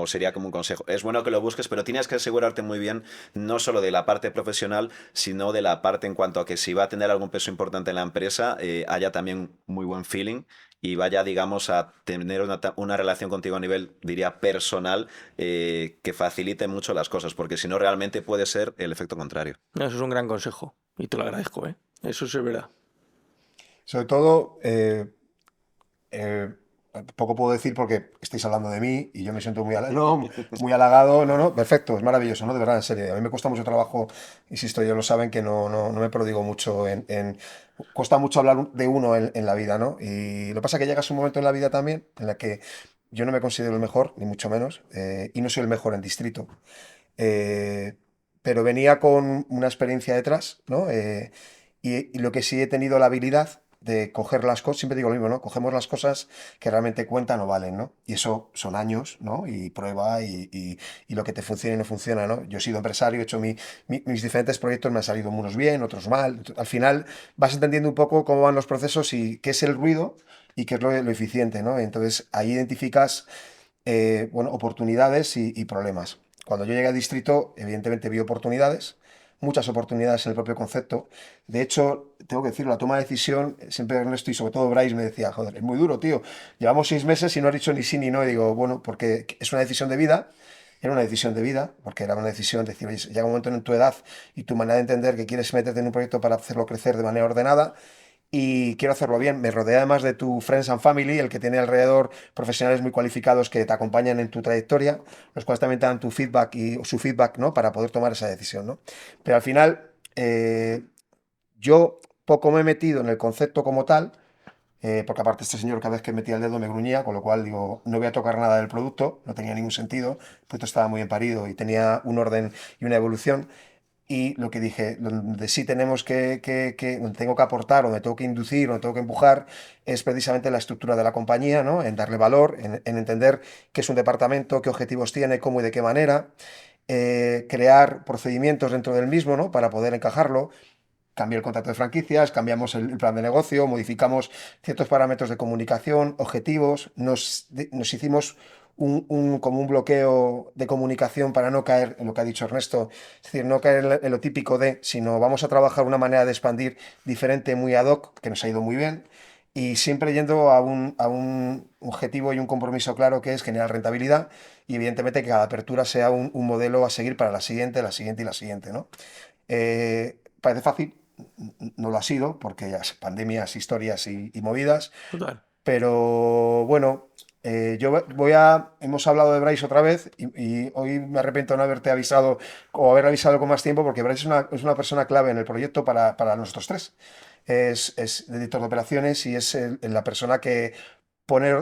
sería como un consejo. Es bueno que lo busques, pero tienes que asegurarte muy bien, no solo de la parte profesional, sino de la parte en cuanto a que si va a tener algún peso importante en la empresa, haya también muy buen feeling y vaya, digamos, a tener una relación contigo a nivel, diría, personal, que facilite mucho las cosas, porque si no, realmente puede ser el efecto contrario. Eso es un gran consejo y te lo agradezco, ¿eh? Eso sí es verdad. Sobre todo, eh, poco puedo decir porque estáis hablando de mí y yo me siento no, muy halagado. No, no, perfecto, es maravilloso, ¿no? De verdad, en serio. A mí me cuesta mucho trabajo, insisto, ellos lo saben que no me prodigo mucho cuesta mucho hablar de uno en la vida, ¿no? Y lo que pasa es que llegas un momento en la vida también en la que yo no me considero el mejor, ni mucho menos, y no soy el mejor en distrito. Eh, pero venía con una experiencia detrás, ¿no? Y lo que sí he tenido la habilidad de coger las cosas, siempre digo lo mismo, ¿no? Cogemos las cosas que realmente cuentan o valen, ¿no? Y eso son años, ¿no? Y prueba y lo que te funciona y no funciona, ¿no? Yo he sido empresario, he hecho mis diferentes proyectos, me han salido unos bien, otros mal. Al final vas entendiendo un poco cómo van los procesos y qué es el ruido y qué es lo eficiente, ¿no? Entonces ahí identificas, bueno, oportunidades y problemas. Cuando yo llegué al distrito, evidentemente vi oportunidades, muchas oportunidades en el propio concepto. De hecho, tengo que decirlo, la toma de decisión, siempre Ernesto y sobre todo Bryce me decía, joder, es muy duro, tío. Llevamos 6 meses y no has dicho ni sí ni no. Y digo, bueno, porque es una decisión de vida. Era una decisión de vida, porque era una decisión de decir, oye, llega un momento en tu edad y tu manera de entender que quieres meterte en un proyecto para hacerlo crecer de manera ordenada y quiero hacerlo bien. Me rodea además de tu friends and family, el que tiene alrededor profesionales muy cualificados que te acompañan en tu trayectoria, los cuales también te dan tu feedback y su feedback, ¿no? Para poder tomar esa decisión, ¿no? Pero al final, yo poco me he metido en el concepto como tal, porque aparte este señor cada vez que metía el dedo me gruñía, con lo cual digo, no voy a tocar nada del producto, no tenía ningún sentido, el producto estaba muy bien parido y tenía un orden y una evolución. Y lo que dije, donde sí tenemos donde tengo que aportar, donde tengo que inducir, donde tengo que empujar, es precisamente la estructura de la compañía, ¿no? En darle valor, en entender qué es un departamento, qué objetivos tiene, cómo y de qué manera, crear procedimientos dentro del mismo, ¿no? Para poder encajarlo. Cambié el contrato de franquicias, cambiamos el plan de negocio, modificamos ciertos parámetros de comunicación, objetivos, nos hicimos como un bloqueo de comunicación para no caer en lo que ha dicho Ernesto, es decir, no caer en lo típico de, sino vamos a trabajar una manera de expandir diferente, muy ad hoc, que nos ha ido muy bien, y siempre yendo a un objetivo y un compromiso claro que es generar rentabilidad y evidentemente que cada apertura sea un modelo a seguir para la siguiente y la siguiente, ¿no? Parece fácil, no lo ha sido, porque ya pandemias, historias y movidas, Total. pero bueno, hemos hablado de Bryce otra vez y hoy me arrepiento de no haberte avisado o haber avisado con más tiempo, porque Bryce es una persona clave en el proyecto para nosotros tres. Es director de operaciones y es la persona que pone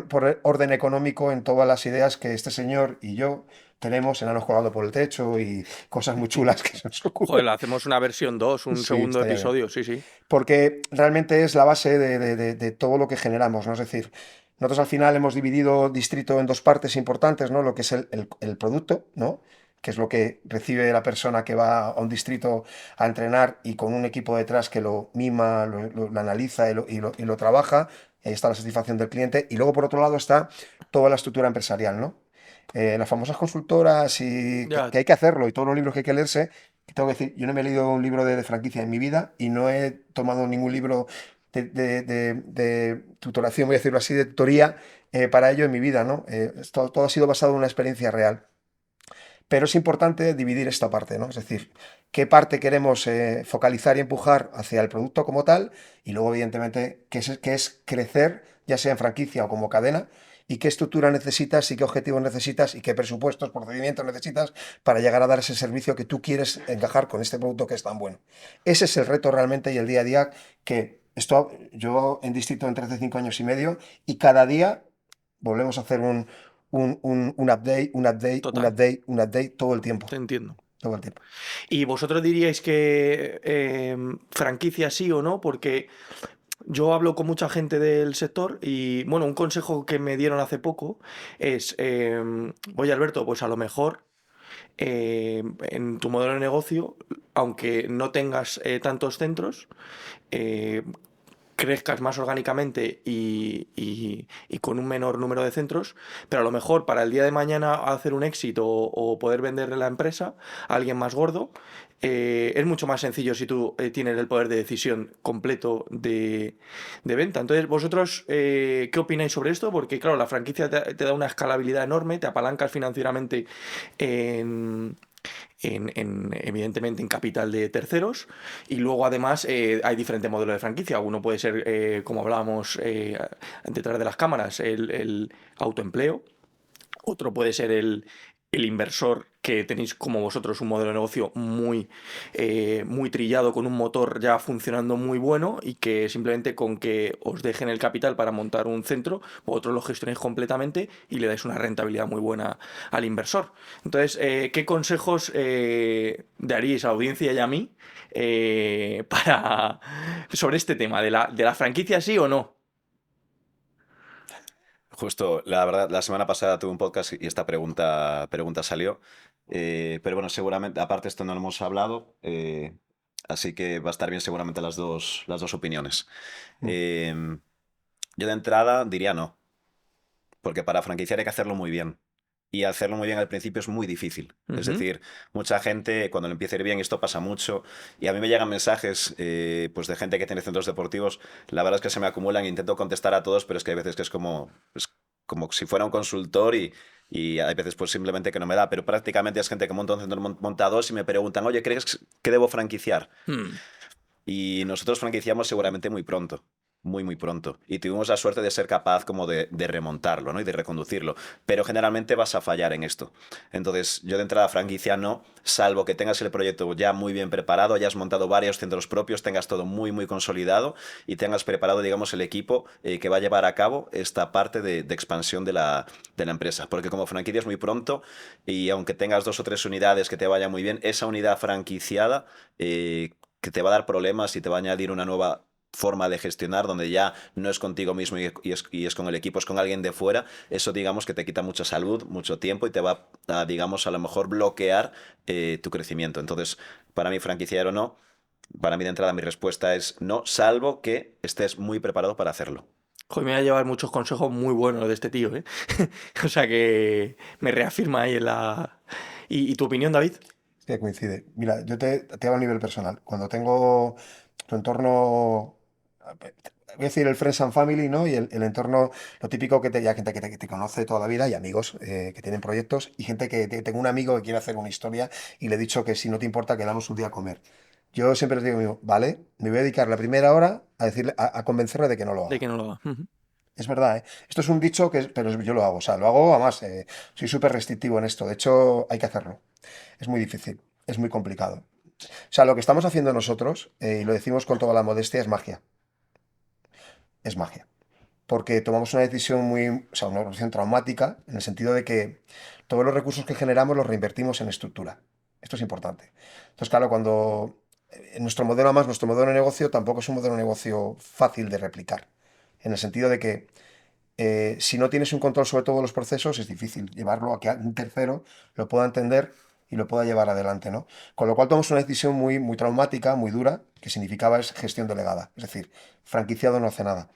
orden económico en todas las ideas que este señor y yo tenemos, enanos colgando por el techo y cosas muy chulas que se nos Joder, ocurren. hacemos una versión 2, un Sí, segundo estaría bien. episodio, sí, sí. Porque realmente es la base de todo lo que generamos, ¿no? Es decir, nosotros al final hemos dividido distrito en dos partes importantes, ¿no? Lo que es el producto, ¿no? Que es lo que recibe la persona que va a un distrito a entrenar y con un equipo detrás que lo mima, lo analiza y lo trabaja. Ahí está la satisfacción del cliente. Y luego, por otro lado, está toda la estructura empresarial, ¿no? Las famosas consultoras y Ya, que hay que hacerlo y todos los libros que hay que leerse. Tengo que decir, yo no me he leído un libro de franquicia en mi vida y no he tomado ningún libro de tutoración, voy a decirlo así, de tutoría para ello en mi vida, ¿no? Todo ha sido basado en una experiencia real. Pero es importante dividir esta parte, ¿no? Es decir, qué parte queremos focalizar y empujar hacia el producto como tal y luego, evidentemente, qué es crecer, ya sea en franquicia o como cadena, y qué estructura necesitas y qué objetivos necesitas y qué presupuestos, procedimientos necesitas para llegar a dar ese servicio que tú quieres encajar con este producto que es tan bueno. Ese es el reto realmente y el día a día que yo en distrito entre hace 5 años y medio y cada día volvemos a hacer un update, un update, un total, update, un update todo el tiempo. te entiendo. Todo el tiempo. ¿Y vosotros diríais que franquicia sí o no? Porque yo hablo con mucha gente del sector y, bueno, un consejo que me dieron hace poco es, oye Alberto, pues a lo mejor en tu modelo de negocio, aunque no tengas tantos centros, eh, crezcas más orgánicamente y con un menor número de centros, pero a lo mejor para el día de mañana hacer un éxito o poder venderle la empresa a alguien más gordo, es mucho más sencillo si tú tienes el poder de decisión completo de venta. Entonces, vosotros, ¿qué opináis sobre esto? Porque, claro, la franquicia te da una escalabilidad enorme, te apalancas financieramente en, evidentemente en capital de terceros y luego además hay diferentes modelos de franquicia. Uno puede ser, como hablábamos detrás de las cámaras, el autoempleo. Otro puede ser el inversor, que tenéis como vosotros un modelo de negocio muy trillado, con un motor ya funcionando muy bueno y que simplemente con que os dejen el capital para montar un centro, vosotros lo gestionáis completamente y le dais una rentabilidad muy buena al inversor. Entonces, ¿qué consejos daríais a la audiencia y a mí sobre este tema de la franquicia, sí o no? Justo, la verdad, la semana pasada tuve un podcast y esta pregunta salió. Pero bueno, seguramente, aparte esto no lo hemos hablado, así que va a estar bien seguramente las dos opiniones. Mm. Eh, yo de entrada diría no, porque para franquiciar hay que hacerlo muy bien. Y hacerlo muy bien al principio es muy difícil. Es Ujú. decir, mucha gente cuando le empieza a ir bien, y esto pasa mucho, y a mí me llegan mensajes pues de gente que tiene centros deportivos, la verdad es que se me acumulan, intento contestar a todos, pero es que hay veces que es como si fuera un consultor y hay veces pues simplemente que no me da, pero prácticamente es gente que monta un centro montados y me preguntan, oye, ¿crees que debo franquiciar? Hmm. Y nosotros franquiciamos seguramente muy pronto. muy, muy pronto. Y tuvimos la suerte de ser capaz como de remontarlo, ¿no? Y de reconducirlo. Pero generalmente vas a fallar en esto. Entonces, yo de entrada franquicia no, salvo que tengas el proyecto ya muy bien preparado, hayas montado varios centros propios, tengas todo muy, muy consolidado y tengas preparado, digamos, el equipo que va a llevar a cabo esta parte de expansión de la empresa. Porque como franquicia es muy pronto y aunque tengas 2 o 3 unidades que te vayan muy bien, esa unidad franquiciada que te va a dar problemas y te va a añadir una nueva forma de gestionar donde ya no es contigo mismo y es con el equipo, es con alguien de fuera, eso digamos que te quita mucha salud, mucho tiempo y te va a, digamos, a lo mejor bloquear tu crecimiento. Entonces, para mí franquiciar o no, para mí de entrada mi respuesta es no, salvo que estés muy preparado para hacerlo. Joder, me voy a llevar muchos consejos muy buenos de este tío, ¿eh? O sea que me reafirma ahí en la... ¿Y tu opinión, David? Que coincide. Mira, yo te hablo a nivel personal. Cuando tengo tu entorno, voy a decir el Friends and Family, ¿no? Y el entorno, lo típico que ya gente que te conoce toda la vida y amigos que tienen proyectos y gente tengo un amigo que quiere hacer una historia y le he dicho que si no te importa que vamos un día a comer. Yo siempre les digo, vale, me voy a dedicar la primera hora a decirle, a convencerle de que no lo De haga. que no lo haga. Ujú. Es verdad, ¿eh? Esto es un dicho que, pero yo lo hago, o sea, lo hago además, soy súper restrictivo en esto, de hecho hay que hacerlo. Es muy difícil, es muy complicado. O sea, lo que estamos haciendo nosotros, y lo decimos con toda la modestia, es magia. Es magia. Porque tomamos una decisión o sea, una decisión traumática, en el sentido de que todos los recursos que generamos los reinvertimos en estructura. Esto es importante. Entonces, claro, cuando nuestro modelo, además, nuestro modelo de negocio tampoco es un modelo de negocio fácil de replicar. En el sentido de que si no tienes un control sobre todos los procesos, es difícil llevarlo a que un tercero lo pueda entender y lo pueda llevar adelante, ¿no? Con lo cual tomamos una decisión muy, muy traumática, muy dura, que significaba es gestión delegada. Es decir, franquiciado no hace nada.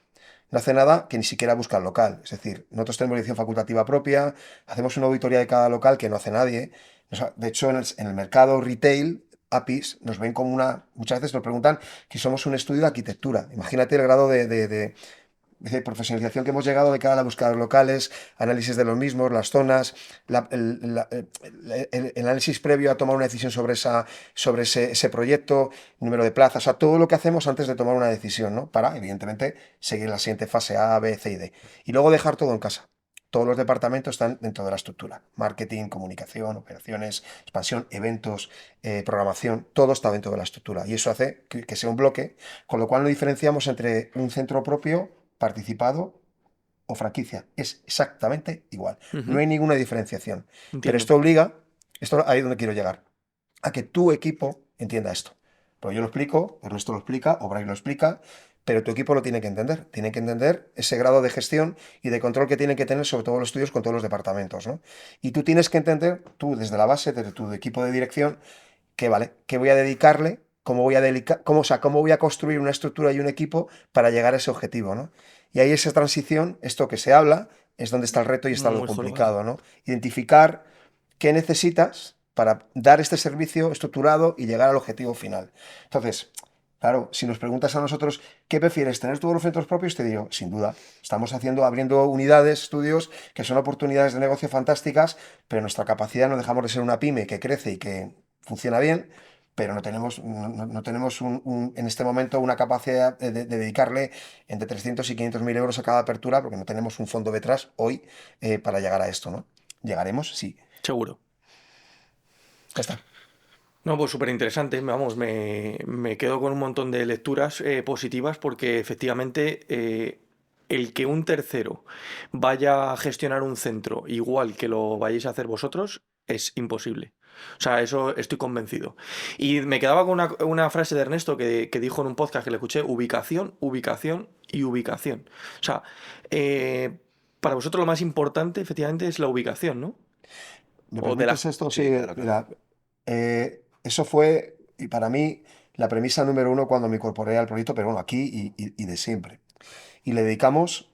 No hace nada que ni siquiera busca el local. Es decir, nosotros tenemos dirección facultativa propia, hacemos una auditoría de cada local que no hace nadie. O sea, de hecho, en el mercado retail, APIs, nos ven como muchas veces nos preguntan que somos un estudio de arquitectura. Imagínate el grado de profesionalización que hemos llegado de cara a buscar locales, análisis de los mismos, las zonas, el análisis previo a tomar una decisión sobre ese proyecto, número de plazas, o sea, todo lo que hacemos antes de tomar una decisión, ¿no? Para, evidentemente, seguir la siguiente fase A, B, C y D. Y luego dejar todo en casa. Todos los departamentos están dentro de la estructura. Marketing, comunicación, operaciones, expansión, eventos, programación, todo está dentro de la estructura. Y eso hace que sea un bloque, con lo cual no diferenciamos entre un centro propio participado o franquicia. Es exactamente igual. No Ujú. hay ninguna diferenciación. Pero Entiendo. esto obliga, esto ahí es donde quiero llegar, a que tu equipo entienda esto. Pues yo lo explico, Ernesto lo explica, O'Brien lo explica, pero tu equipo lo tiene que entender. Tiene que entender ese grado de gestión y de control que tienen que tener sobre todos los estudios con todos los departamentos, ¿no? Y tú tienes que entender, tú desde la base, desde tu equipo de dirección, que vale, que voy a dedicarle, cómo voy a o sea, cómo voy a construir una estructura y un equipo para llegar a ese objetivo, ¿no? Y ahí esa transición, esto que se habla, es donde está el reto y está lo Muy jorobado. complicado, ¿no? Identificar qué necesitas para dar este servicio estructurado y llegar al objetivo final. Entonces, claro, si nos preguntas a nosotros qué prefieres, tener todos los centros propios, te digo, sin duda, estamos abriendo unidades, estudios que son oportunidades de negocio fantásticas, pero nuestra capacidad no dejamos de ser una pyme que crece y que funciona bien, pero no tenemos en este momento una capacidad de dedicarle entre 300 y 500 mil euros a cada apertura, porque no tenemos un fondo detrás hoy para llegar a esto, ¿no? ¿Llegaremos? Sí. Seguro. Ya está. No, pues súper interesante. Vamos, me quedo con un montón de lecturas positivas porque efectivamente el que un tercero vaya a gestionar un centro igual que lo vayáis a hacer vosotros es imposible. O sea, eso estoy convencido. Y me quedaba con una frase de Ernesto que dijo en un podcast que le escuché, ubicación, ubicación y ubicación. O sea, para vosotros lo más importante efectivamente es la ubicación, ¿no? ¿Me O de permites la... esto? Sí, Sí, claro, claro. mira, eso fue, y para mí, la premisa número uno cuando me incorporé al proyecto, pero bueno, aquí y de siempre. Y le dedicamos,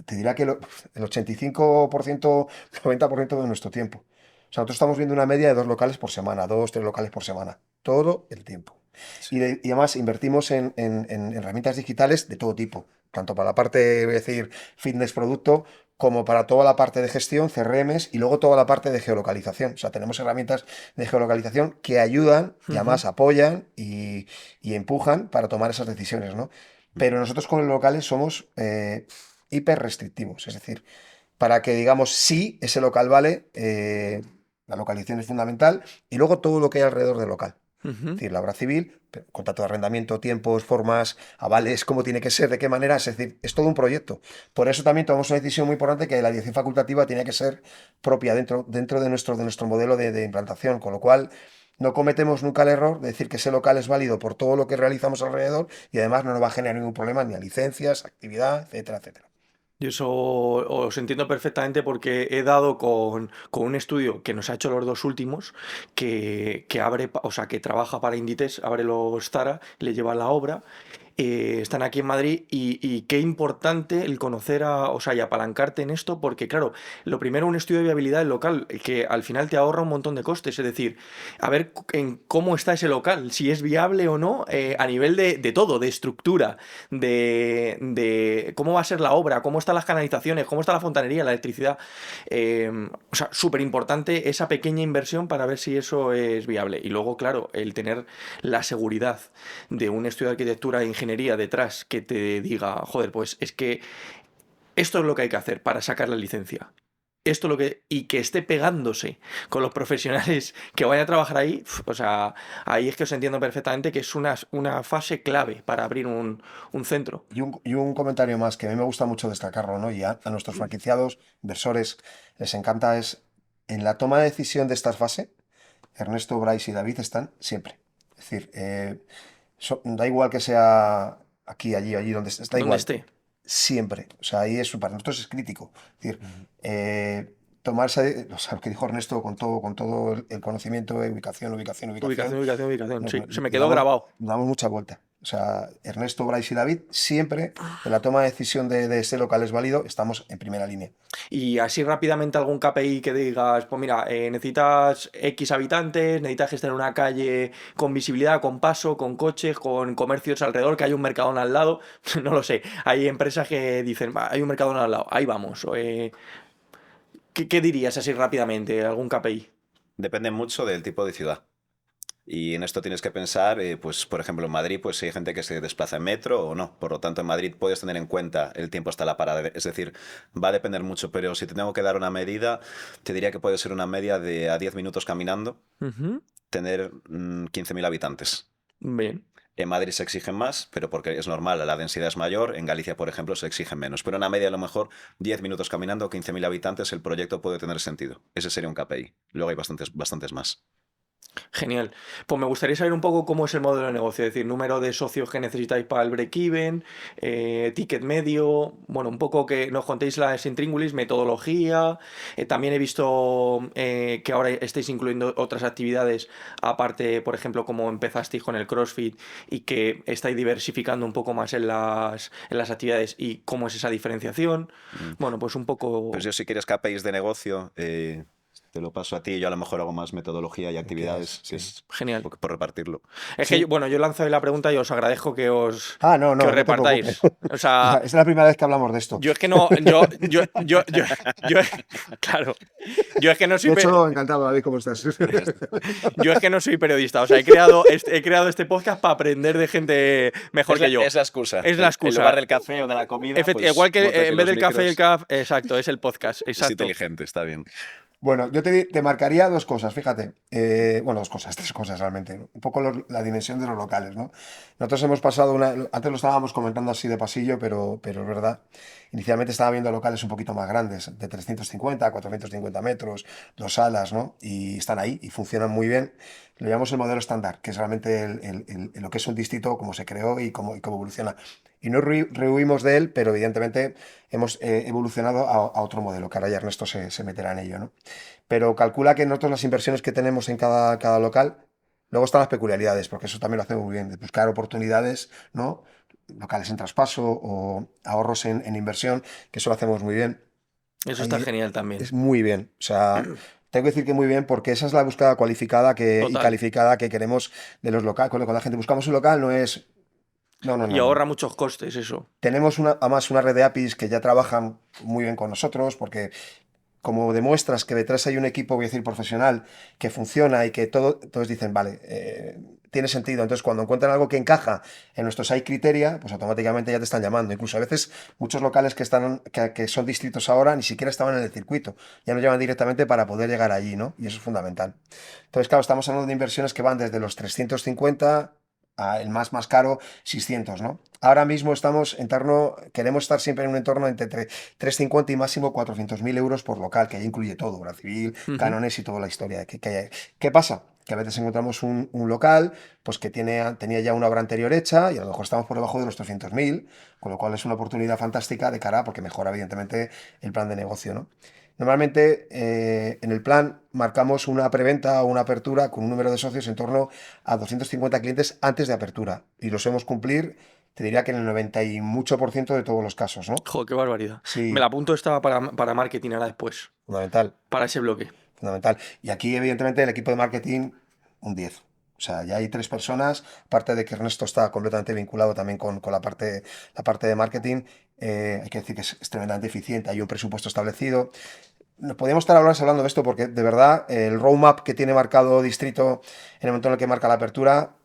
te diría que el 85%, 90% de nuestro tiempo. O sea, nosotros estamos viendo una media de 2 locales por semana, 2, 3 locales por semana, todo el tiempo. Sí. Y además invertimos en herramientas digitales de todo tipo, tanto para la parte, voy a decir, fitness producto, como para toda la parte de gestión, CRMs y luego toda la parte de geolocalización. O sea, tenemos herramientas de geolocalización que ayudan y Ujú. además apoyan y empujan para tomar esas decisiones, ¿no? pero nosotros con los locales somos hiper restrictivos. Es decir, para que digamos sí, ese local vale, la localización es fundamental y luego todo lo que hay alrededor del local. Es Ujú. decir, la obra civil, contrato de arrendamiento, tiempos, formas, avales, cómo tiene que ser, de qué manera. Es decir, es todo un proyecto. Por eso también tomamos una decisión muy importante que la dirección facultativa tiene que ser propia dentro de nuestro modelo de implantación, con lo cual no cometemos nunca el error de decir que ese local es válido por todo lo que realizamos alrededor y además no nos va a generar ningún problema ni a licencias, actividad, etcétera, etcétera. Yo eso os entiendo perfectamente porque he dado con un estudio que nos ha hecho los dos últimos, que abre, o sea, que trabaja para Inditex, abre los Zara, le lleva la obra. Están aquí en Madrid y qué importante el conocer o sea, y apalancarte en esto, porque claro, lo primero un estudio de viabilidad del local, que al final te ahorra un montón de costes, es decir, a ver en cómo está ese local, si es viable o no, a nivel de todo, de estructura, de cómo va a ser la obra, cómo están las canalizaciones, cómo está la fontanería, la electricidad. O sea, súper importante esa pequeña inversión para ver si eso es viable. Y luego, claro, el tener la seguridad de un estudio de arquitectura e ingeniería detrás que te diga, joder, pues es que esto es lo que hay que hacer para sacar la licencia. Esto es lo que. Y que esté pegándose con los profesionales que vayan a trabajar ahí. O sea, ahí es que os entiendo perfectamente que es una fase clave para abrir un centro. Y un comentario más que a mí me gusta mucho destacarlo, ¿no? Y a nuestros franquiciados, inversores, les encanta es en la toma de decisión de esta fase, Ernesto, Bryce y David están siempre. Es decir, da igual que sea aquí, allí, donde estés, da Donde igual, esté. siempre. O sea, ahí para nosotros es crítico. Es decir, tomarse, o sea, lo que dijo Ernesto con todo el conocimiento de ubicación, ubicación, Ubicación, ubicación, ubicación, ubicación. nos, Sí, se me le quedó damos, grabado. le damos mucha vuelta. O sea, Ernesto, Bryce y David, siempre en la toma de decisión de ese local es válido, estamos en primera línea. Y así rápidamente algún KPI que digas, pues mira, necesitas X habitantes, necesitas gestionar una calle con visibilidad, con paso, con coches, con comercios alrededor, que hay un Mercadona al lado, no lo sé. Hay empresas que dicen, "Va, hay un Mercadona al lado, ahí vamos". ¿Qué dirías así rápidamente? ¿Algún KPI? Depende mucho del tipo de ciudad. Y en esto tienes que pensar, pues por ejemplo en Madrid, pues si hay gente que se desplaza en metro o no. Por lo tanto, en Madrid puedes tener en cuenta el tiempo hasta la parada. Es decir, va a depender mucho, pero si te tengo que dar una medida, te diría que puede ser una media de a 10 minutos caminando, Ujú. tener 15.000 habitantes. Bien. En Madrid se exigen más, pero porque es normal, la densidad es mayor. En Galicia, por ejemplo, se exigen menos. Pero una media, a lo mejor, 10 minutos caminando, 15.000 habitantes, el proyecto puede tener sentido. Ese sería un KPI. Luego hay bastantes más. Genial. Pues me gustaría saber un poco cómo es el modelo de negocio, es decir, número de socios que necesitáis para el break-even, ticket medio, bueno, un poco que nos contéis las intríngulis, metodología. También he visto que ahora estáis incluyendo otras actividades, aparte, por ejemplo, como empezasteis con el CrossFit y que estáis diversificando un poco más en las actividades y cómo es esa diferenciación. Mm. Bueno, pues un Pues poco. yo si quieres KPIs de negocio, te lo paso a ti. Yo a lo mejor hago más metodología y ¿Qué es? actividades, que Sí. es Genial. por repartirlo. Es que, Sí. bueno, yo lanzo ahí la pregunta y os agradezco que os, Ah, no, que os no, no te preocupes. repartáis. O sea, Es la primera vez que hablamos de esto. yo es que no, yo, claro, yo es que no soy, De hecho, encantado, David, ¿cómo estás? yo es que no soy periodista. O sea, he creado este podcast para aprender de gente mejor que yo. Es la excusa. Es la excusa. En lugar del café o de la comida, pues, Igual que montas en vez los del café y el micros. café, exacto, es el podcast, Es exacto. inteligente, está bien. Bueno, yo te marcaría dos cosas, fíjate. Bueno, dos cosas, tres cosas realmente, ¿no? Un poco la dimensión de los locales, ¿no? Nosotros hemos pasado antes lo estábamos comentando así de pasillo, pero es verdad. Inicialmente estaba viendo locales un poquito más grandes, de 350, 450 metros, dos salas, ¿no? Y están ahí y funcionan muy bien. Lo llamamos el modelo estándar, que es realmente lo que es un distrito, cómo se creó y cómo evoluciona. Y no rehuimos de él, pero evidentemente hemos evolucionado a otro modelo, que ahora ya Ernesto se meterá en ello, ¿no? Pero calcula que nosotros las inversiones que tenemos en cada local, luego están las peculiaridades, porque eso también lo hacemos muy bien, de buscar oportunidades, ¿no? Locales en traspaso o ahorros en inversión, que eso lo hacemos muy bien. Eso está Ahí genial también. es muy bien, o sea, tengo que decir que muy bien, porque esa es la búsqueda cualificada y Total. calificada que queremos de los locales. Cuando la gente buscamos un local, no es. No, no, Y no, no. ahorra muchos costes eso. Tenemos además una red de APIs que ya trabajan muy bien con nosotros, porque como demuestras que detrás hay un equipo, voy a decir, profesional, que funciona y que todo, entonces dicen, vale, tiene sentido. Entonces, cuando encuentran algo que encaja en nuestros hay criteria, pues automáticamente ya te están llamando. Incluso a veces muchos locales que son distritos ahora ni siquiera estaban en el circuito, ya nos llaman directamente para poder llegar allí, ¿no? Y eso es fundamental. Entonces, claro, estamos hablando de inversiones que van desde los 350 a el más caro, 600, ¿no? Ahora mismo estamos en torno, queremos estar siempre en un entorno entre 350 y máximo 400.000 euros por local, que ya incluye todo, obra civil, Ujú. cánones y toda la historia que hay. ¿Qué pasa? Que a veces encontramos un local pues que tenía ya una obra anterior hecha y a lo mejor estamos por debajo de los 300.000, con lo cual es una oportunidad fantástica de cara, porque mejora evidentemente el plan de negocio, ¿no? Normalmente en el plan marcamos una preventa o una apertura con un número de socios en torno a 250 clientes antes de apertura y lo solemos cumplir, te diría que en el 90 y mucho por ciento de todos los casos, ¿no? Joder, qué barbaridad. Me la Sí, apunto esta para marketing ahora después, fundamental. para ese bloque. Fundamental. Y aquí, evidentemente, el equipo de marketing, un 10. O sea, ya hay 3 personas, aparte de que Ernesto está completamente vinculado también con la parte de marketing, hay que decir que es tremendamente eficiente, hay un presupuesto establecido. Nos podríamos estar horas hablando de esto porque, de verdad, el roadmap que tiene marcado Distrito en el momento en el que marca la apertura,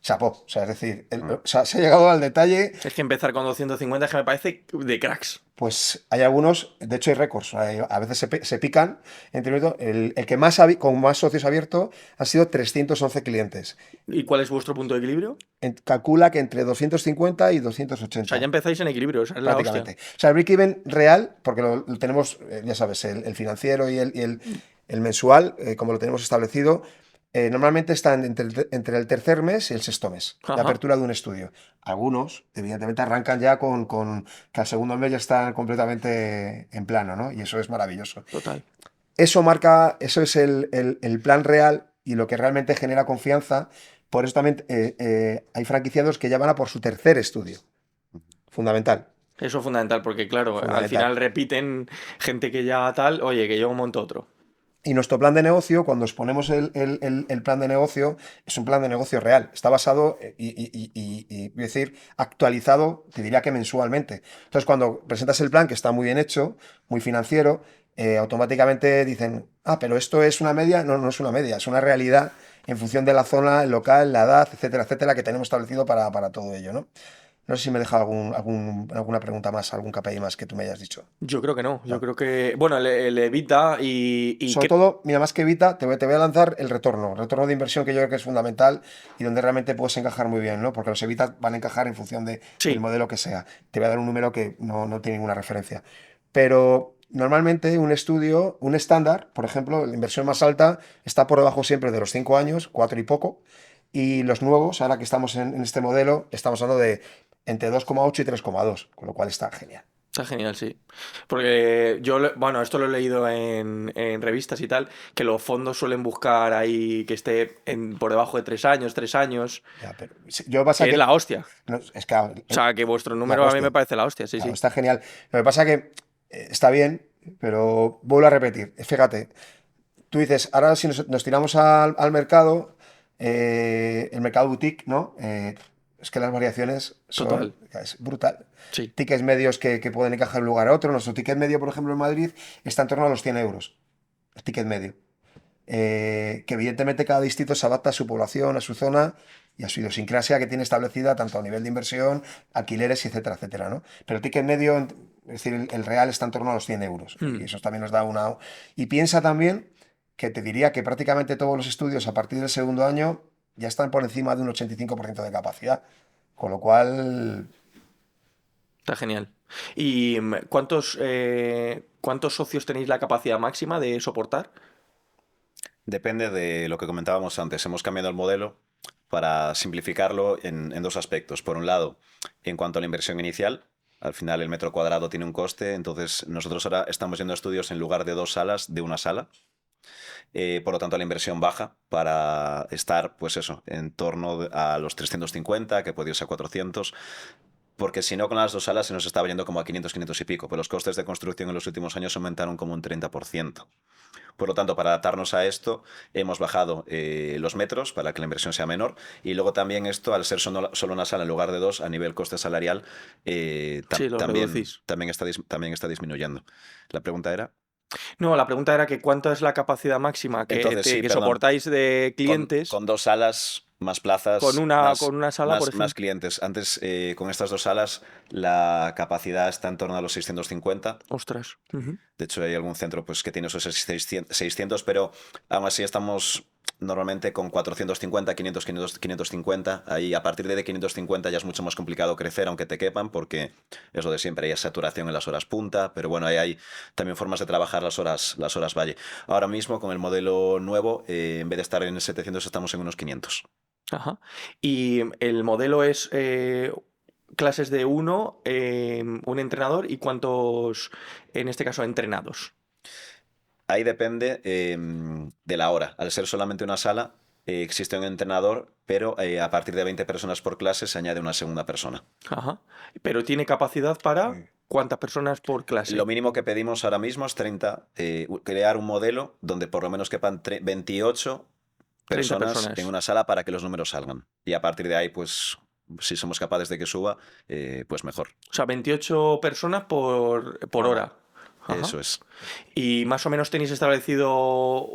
chapó. O sea, es decir, o sea, se ha llegado al detalle. Es que empezar con 250 es que me parece de cracks. Pues hay algunos, de hecho hay récords, a veces se pican. El que con más socios abierto han sido 311 clientes. ¿Y cuál es vuestro punto de equilibrio? Calcula que entre 250 y O sea, ya 280, empezáis en equilibrio, esa es la hostia. prácticamente. O sea, el break-even real, porque lo tenemos, ya sabes, el financiero y el mensual, como lo tenemos establecido, normalmente están entre el tercer mes y el sexto mes de Ajá, apertura de un estudio. Algunos, evidentemente, arrancan ya con que al segundo mes ya están completamente en plano, ¿no? Y eso es maravilloso. total. Eso es el plan real y lo que realmente genera confianza. Por eso también hay franquiciados que ya van a por su tercer estudio. Fundamental, Eso es fundamental porque, claro, al fundamental. final repiten gente que ya tal, oye, que yo monto otro. Y nuestro plan de negocio, cuando exponemos el plan de negocio, es un plan de negocio real. Está basado voy a decir, actualizado, te diría que mensualmente. Entonces, cuando presentas el plan, que está muy bien hecho, muy financiero, automáticamente dicen, pero esto es una media. No, no es una media, es una realidad en función de la zona, el local, la edad, etcétera, etcétera, que tenemos establecido para todo ello, ¿no? No sé si me deja alguna pregunta más, algún KPI más que tú me hayas dicho. Yo creo que no, yo No. creo que, bueno, el Evita y Sobre que... todo, mira, más que Evita, te voy a lanzar el retorno de inversión que yo creo que es fundamental y donde realmente puedes encajar muy bien, ¿no? Porque los Evita van a encajar en función del Sí, modelo que sea. Te voy a dar un número que no tiene ninguna referencia. Pero normalmente un estudio, un estándar, por ejemplo, la inversión más alta está por debajo siempre de los 5 años, 4 y poco. Y los nuevos, ahora que estamos en este modelo, estamos hablando de entre 2,8 y 3,2, con lo cual está genial. está genial, sí. Porque yo, bueno, esto lo he leído en revistas y tal, que los fondos suelen buscar ahí que esté por debajo de 3 años, 3 años, Ya, pero yo pasa que es que. la hostia. No, es que O sea, que vuestro la número a mí me hostia. parece la hostia, sí, Claro, sí. está genial. Lo que pasa que está bien, pero vuelvo a repetir. Fíjate, tú dices, ahora si nos tiramos al mercado, el mercado boutique, ¿no? Es que las variaciones Total, es brutal. sí. Tickets medios que pueden encajar de un lugar a otro. Nuestro ticket medio, por ejemplo, en Madrid está en torno a los 100 euros. El ticket medio. Que evidentemente cada distrito se adapta a su población, a su zona y a su idiosincrasia que tiene establecida tanto a nivel de inversión, alquileres, etcétera, etcétera, ¿no? Pero el ticket medio, es decir, el real está en torno a los 100 euros y Mm. eso también nos da una. Y piensa también que te diría que prácticamente todos los estudios a partir del segundo año ya están por encima de un 85% de capacidad, con lo cual. Está genial. ¿Y cuántos socios tenéis la capacidad máxima de soportar? Depende de lo que comentábamos antes. Hemos cambiado el modelo para simplificarlo en dos aspectos. Por un lado, en cuanto a la inversión inicial, al final el metro cuadrado tiene un coste, entonces nosotros ahora estamos yendo a estudios en lugar de 2 salas, de una sala. Por lo tanto, la inversión baja para estar, pues eso, en torno a los 350, que puede irse a 400, porque si no, con las 2 salas se nos estaba yendo como a 500, 500 y pico, pero los costes de construcción en los últimos años aumentaron como un 30%. Por lo tanto, para adaptarnos a esto, hemos bajado los metros para que la inversión sea menor. Y luego también esto, al ser solo una sala en lugar de dos, a nivel coste salarial, Sí, lo también, reducís. también está disminuyendo. La pregunta era... No, la pregunta era que cuánto es la capacidad máxima Entonces, sí, que perdón. soportáis de clientes Con 2 salas, más plazas, con una sala, por más ejemplo. clientes. Antes, con estas 2 salas, la capacidad está en torno a los 650. Ostras. Ujú. De hecho, hay algún centro pues, que tiene esos 600, pero aún así estamos normalmente con 450, 500, 500, 550. Ahí, a partir de 550 ya es mucho más complicado crecer, aunque te quepan, porque es lo de siempre, hay saturación en las horas punta, pero bueno, ahí hay también formas de trabajar las horas valle. Ahora mismo, con el modelo nuevo, en vez de estar en 700, estamos en unos 500. Ajá. Y el modelo es clases de uno, un entrenador y cuántos, en este caso, entrenados. Ahí depende de la hora. Al ser solamente una sala, existe un entrenador, pero a partir de 20 personas por clase se añade una segunda persona. Ajá. Pero tiene capacidad para Sí. cuántas personas por Lo clase. mínimo que pedimos ahora mismo es 30, crear un modelo donde por lo menos quepan 28 30 personas personas. en una sala para que los números salgan. Y a partir de ahí, pues, si somos capaces de que suba, pues mejor. O sea, 28 personas por hora. Ajá. Eso es. Y más o menos tenéis establecido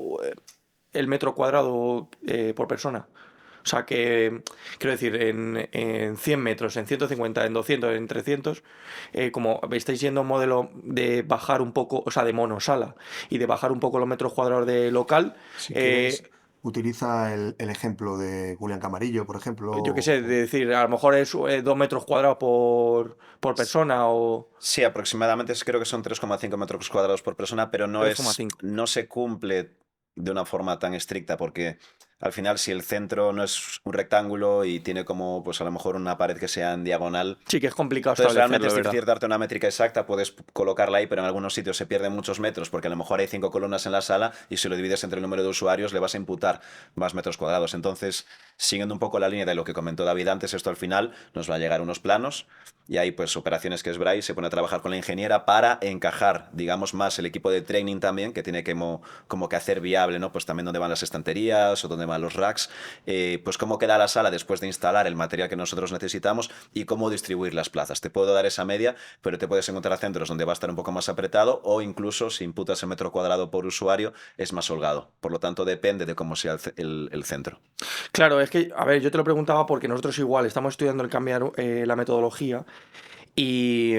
el metro cuadrado por persona. O sea que, quiero decir, en 100 metros, en 150, en 200, en 300, como estáis yendo a un modelo de bajar un poco, o sea, de monosala, y de bajar un poco los metros cuadrados de local, Si quieres, eh, utiliza el ejemplo de Julián Camarillo, por ejemplo. yo qué sé, de decir, a lo mejor es 2 metros cuadrados por persona o Sí, aproximadamente creo que son 3,5 metros cuadrados por persona, pero tres coma cinco. no se cumple de una forma tan estricta, porque al final, si el centro no es un rectángulo y tiene como, pues a lo mejor una pared que sea en diagonal, Sí que es complicado entonces realmente establecerlo, es es verdad. difícil darte una métrica exacta, puedes colocarla ahí, pero en algunos sitios se pierden muchos metros, porque a lo mejor hay 5 columnas en la sala y si lo divides entre el número de usuarios le vas a imputar más metros cuadrados. Entonces, siguiendo un poco la línea de lo que comentó David antes, esto al final nos va a llegar unos planos y hay pues operaciones que es Bryce, se pone a trabajar con la ingeniera para encajar, digamos, más el equipo de training también, que tiene que como que hacer viable, ¿no? Pues también dónde van las estanterías o dónde van los racks, pues cómo queda la sala después de instalar el material que nosotros necesitamos y cómo distribuir las plazas. Te puedo dar esa media, pero te puedes encontrar centros donde va a estar un poco más apretado o incluso si imputas el metro cuadrado por usuario es más holgado. Por lo tanto, depende de cómo sea el centro. Claro, es que, a ver, yo te lo preguntaba porque nosotros igual estamos estudiando el cambiar la metodología y,